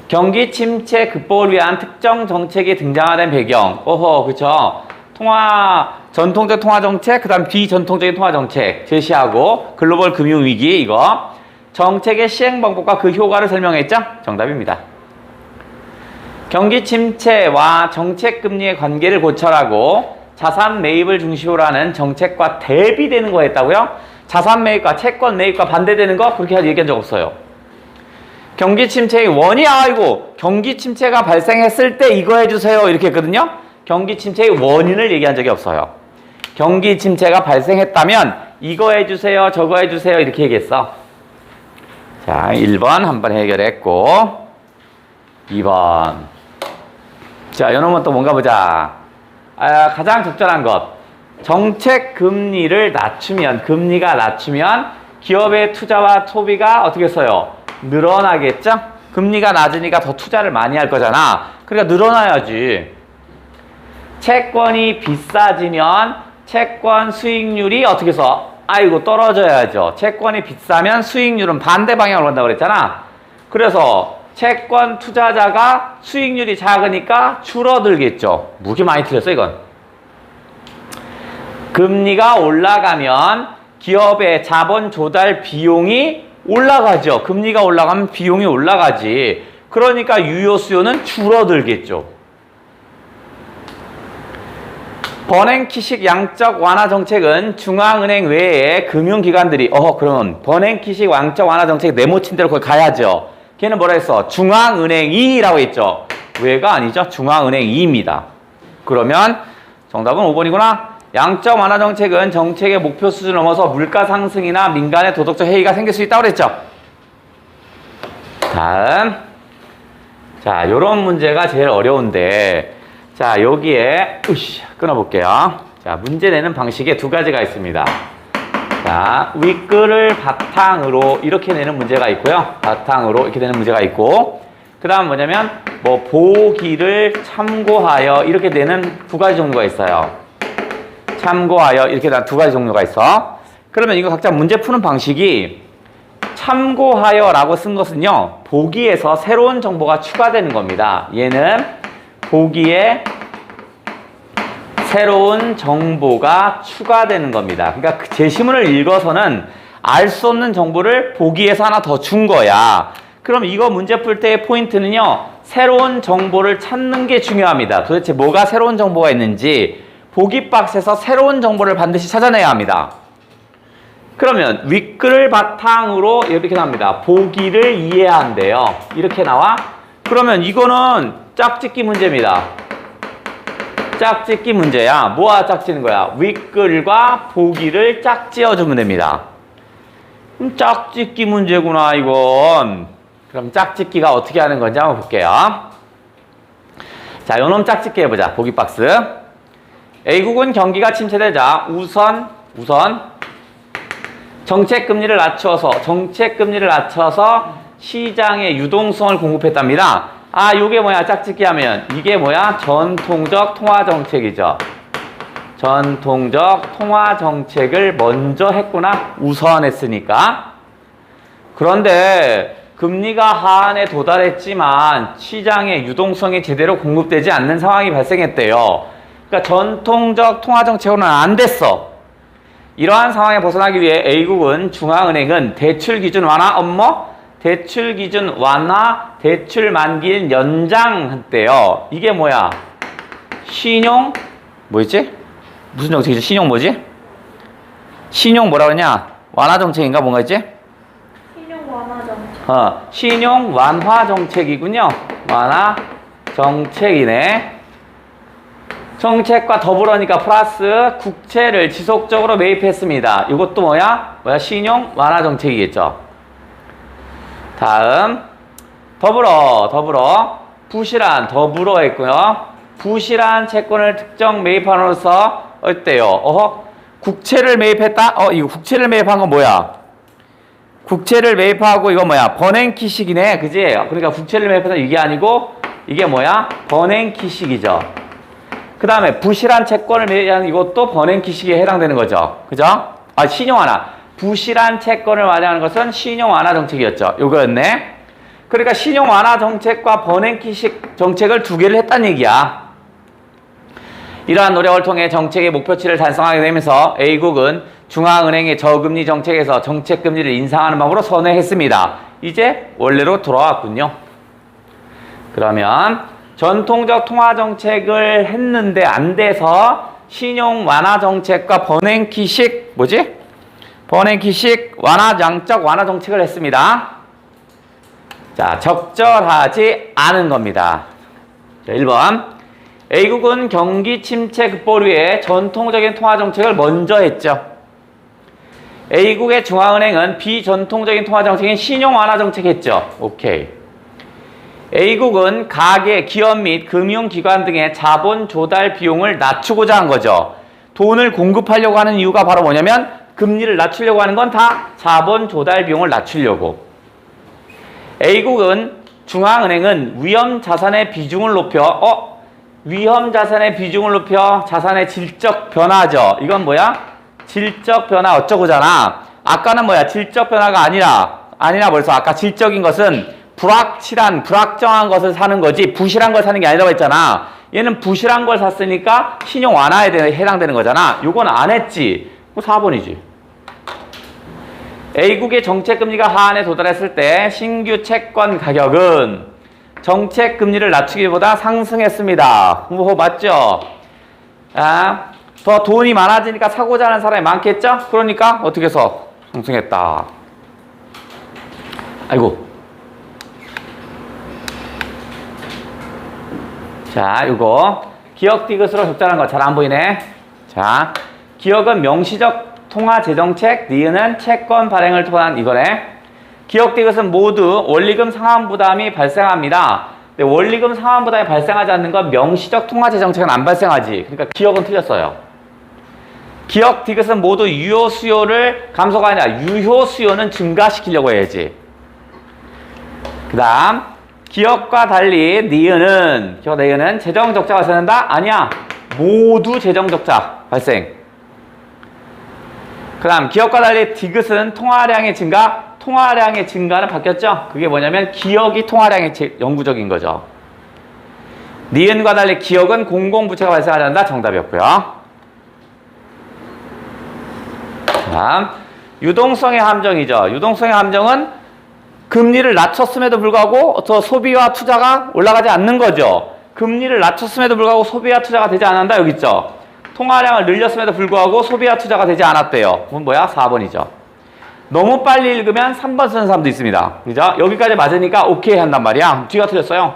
경기 침체 극복을 위한 특정 정책이 등장하는 배경. 그쵸. 전통적 통화 정책, 그 다음 비전통적인 통화 정책 제시하고 글로벌 금융 위기 이거. 정책의 시행 방법과 그 효과를 설명했죠? 정답입니다. 경기 침체와 정책 금리의 관계를 고찰하고 자산 매입을 중심으로 하는 정책과 대비되는 거 했다고요? 자산 매입과 채권 매입과 반대되는 거 그렇게 얘기한 적 없어요. 경기 침체의 경기 침체가 발생했을 때 이거 해주세요 이렇게 했거든요. 경기 침체의 원인을 얘기한 적이 없어요. 경기 침체가 발생했다면 이거 해주세요 저거 해주세요 이렇게 얘기했어. 자, 1번 한번 해결했고 2번 자, 요놈은 또 뭔가 보자. 가장 적절한 것. 정책 금리가 낮추면 기업의 투자와 소비가 어떻게 했어요? 늘어나겠죠? 금리가 낮으니까 더 투자를 많이 할 거잖아. 그러니까 늘어나야지. 채권이 비싸지면 채권 수익률이 어떻게 해서 아이고 떨어져야죠. 채권이 비싸면 수익률은 반대 방향으로 간다고 그랬잖아. 그래서 채권 투자자가 수익률이 작으니까 줄어들겠죠. 무게 많이 틀렸어 이건. 금리가 올라가면 기업의 자본 조달 비용이 올라가죠. 금리가 올라가면 비용이 올라가지. 그러니까 유효 수요는 줄어들겠죠. 번행키식 양적 완화 정책은 중앙은행 외에 금융기관들이 그러면 번행키식 양적 완화 정책 네모친 대로 거기 가야죠. 걔는 뭐라 했어? 중앙은행이라고 했죠. 왜가 아니죠? 중앙은행이입니다. 그러면 정답은 5번이구나. 양적 완화 정책은 정책의 목표 수준을 넘어서 물가 상승이나 민간의 도덕적 해이가 생길 수 있다고 그랬죠. 다음. 자, 요런 문제가 제일 어려운데 자, 여기에 끊어볼게요. 자, 문제 내는 방식에 두 가지가 있습니다. 자, 윗글을 바탕으로 이렇게 내는 문제가 있고요. 바탕으로 이렇게 내는 문제가 있고, 그 다음 뭐냐면 보기를 참고하여 이렇게 내는 두 가지 종류가 있어요. 참고하여 이렇게 두 가지 종류가 있어. 그러면 이거 각자 문제 푸는 방식이 참고하여라고 쓴 것은요, 보기에서 새로운 정보가 추가되는 겁니다. 얘는 보기에 새로운 정보가 추가되는 겁니다. 그러니까 그 제시문을 읽어서는 알 수 없는 정보를 보기에서 하나 더 준 거야. 그럼 이거 문제 풀 때의 포인트는요, 새로운 정보를 찾는 게 중요합니다. 도대체 뭐가 새로운 정보가 있는지 보기 박스에서 새로운 정보를 반드시 찾아내야 합니다. 그러면 윗글을 바탕으로 이렇게 나옵니다. 보기를 이해한대요. 이렇게 나와. 그러면 이거는 짝짓기 문제입니다. 짝짓기 문제야. 뭐가 짝짓는 거야? 윗글과 보기를 짝지어주면 됩니다. 짝짓기 문제구나 이건. 그럼 짝짓기가 어떻게 하는 건지 한번 볼게요. 자, 요놈 짝짓기 해보자. 보기 박스. A국은 경기가 침체되자 우선 정책금리를 낮춰서 시장의 유동성을 공급했답니다. 아, 요게 뭐야? 짝짓기 하면 이게 뭐야? 전통적 통화정책이죠. 전통적 통화정책을 먼저 했구나. 우선 했으니까. 그런데 금리가 하한에 도달했지만 시장의 유동성이 제대로 공급되지 않는 상황이 발생했대요. 그러니까 전통적 통화정책으로는 안 됐어. 이러한 상황에 벗어나기 위해 A국은 중앙은행은 대출 기준 완화 대출 기준 완화, 대출 만기일 연장했대요. 이게 뭐야? 신용 뭐였지? 무슨 정책이지? 신용 뭐지? 신용 뭐라 그러냐? 완화 정책인가 뭔가 있지? 신용 완화 정책. 신용 완화 정책이군요. 완화 정책이네. 정책과 더불어니까 플러스 국채를 지속적으로 매입했습니다. 이것도 뭐야? 신용 완화 정책이겠죠. 다음 더불어 부실한 더불어 했고요. 부실한 채권을 특정 매입함으로써 어때요? 국채를 매입했다? 이거 국채를 매입한 건 뭐야? 국채를 매입하고 이거 뭐야? 번행키식이네. 그지? 그러니까 국채를 매입했다 이게 아니고 이게 뭐야? 번행키식이죠. 그 다음에 부실한 채권을 매입하는 이것도 번행키식에 해당되는 거죠. 그죠? 신용 완화. 부실한 채권을 완화하는 것은 신용 완화 정책이었죠. 요거였네. 그러니까 신용 완화 정책과 번행키식 정책을 두 개를 했다는 얘기야. 이러한 노력을 통해 정책의 목표치를 달성하게 되면서 A국은 중앙은행의 저금리 정책에서 정책금리를 인상하는 방법으로 선회했습니다. 이제 원래로 돌아왔군요. 그러면 전통적 통화정책을 했는데 안 돼서 신용 완화 정책과 번행키식 번행키식 양적 완화 정책을 했습니다. 자, 적절하지 않은 겁니다. 자, 1번. A국은 경기 침체 극복을 위해 전통적인 통화 정책을 먼저 했죠. A국의 중앙은행은 비전통적인 통화 정책인 신용 완화 정책했죠. 오케이. A국은 가계, 기업 및 금융기관 등의 자본 조달 비용을 낮추고자 한 거죠. 돈을 공급하려고 하는 이유가 바로 뭐냐면 금리를 낮추려고 하는 건 다 자본 조달 비용을 낮추려고. A국은 중앙은행은 위험 자산의 비중을 높여 자산의 질적 변화죠. 이건 뭐야? 질적 변화 어쩌고잖아. 아까는 뭐야? 질적 변화가 아니라 벌써 아까 질적인 것은 불확실한, 불확정한 것을 사는 거지 부실한 걸 사는 게 아니라고 했잖아. 얘는 부실한 걸 샀으니까 신용 완화에 해당되는 거잖아. 요건 안 했지. 4번이지. A국의 정책금리가 하한에 도달했을 때 신규 채권 가격은 정책금리를 낮추기보다 상승했습니다. 맞죠? 아, 더 돈이 많아지니까 사고자 하는 사람이 많겠죠? 그러니까 어떻게 해서 상승했다. 아이고. 자, 이거 기억 디귿으로 적절한 거 잘 안 보이네. 자, 기억은 명시적 통화 재정책, 니은은 채권 발행을 통한 이거네. 기억 디귿은 모두 원리금 상환 부담이 발생합니다. 근데 원리금 상환 부담이 발생하지 않는 건 명시적 통화 재정책은 안 발생하지. 그러니까 기억은 틀렸어요. 기억 디귿은 모두 유효 수요를 감소가 아니라 유효 수요는 증가시키려고 해야지. 그 다음 기억과 달리 니은은 재정 적자가 발생한다? 아니야. 모두 재정 적자 발생. 그 다음 기억과 달리 디귿은 통화량의 증가. 통화량의 증가는 바뀌었죠? 그게 뭐냐면 기억이 통화량의 영구적인 거죠. 니은과 달리 기억은 공공부채가 발생하지 않는다. 정답이었고요. 다음 유동성의 함정이죠. 유동성의 함정은 금리를 낮췄음에도 불구하고 소비와 투자가 올라가지 않는 거죠. 금리를 낮췄음에도 불구하고 소비와 투자가 되지 않는다. 여기 있죠. 통화량을 늘렸음에도 불구하고 소비와 투자가 되지 않았대요. 그건 뭐야? 4번이죠. 너무 빨리 읽으면 3번 쓰는 사람도 있습니다. 그죠? 여기까지 맞으니까 오케이 한단 말이야. 뒤가 틀렸어요.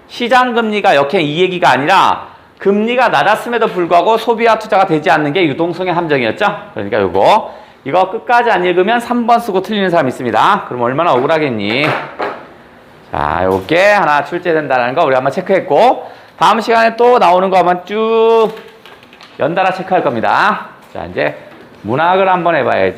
시장금리가 역행 이 얘기가 아니라 금리가 낮았음에도 불구하고 소비와 투자가 되지 않는 게 유동성의 함정이었죠. 그러니까 이거 끝까지 안 읽으면 3번 쓰고 틀리는 사람이 있습니다. 그럼 얼마나 억울하겠니? 자, 요게 하나 출제된다는 거 우리 한번 체크했고, 다음 시간에 또 나오는 거 한번 쭉 연달아 체크할 겁니다. 자, 이제 문학을 한번 해봐야지.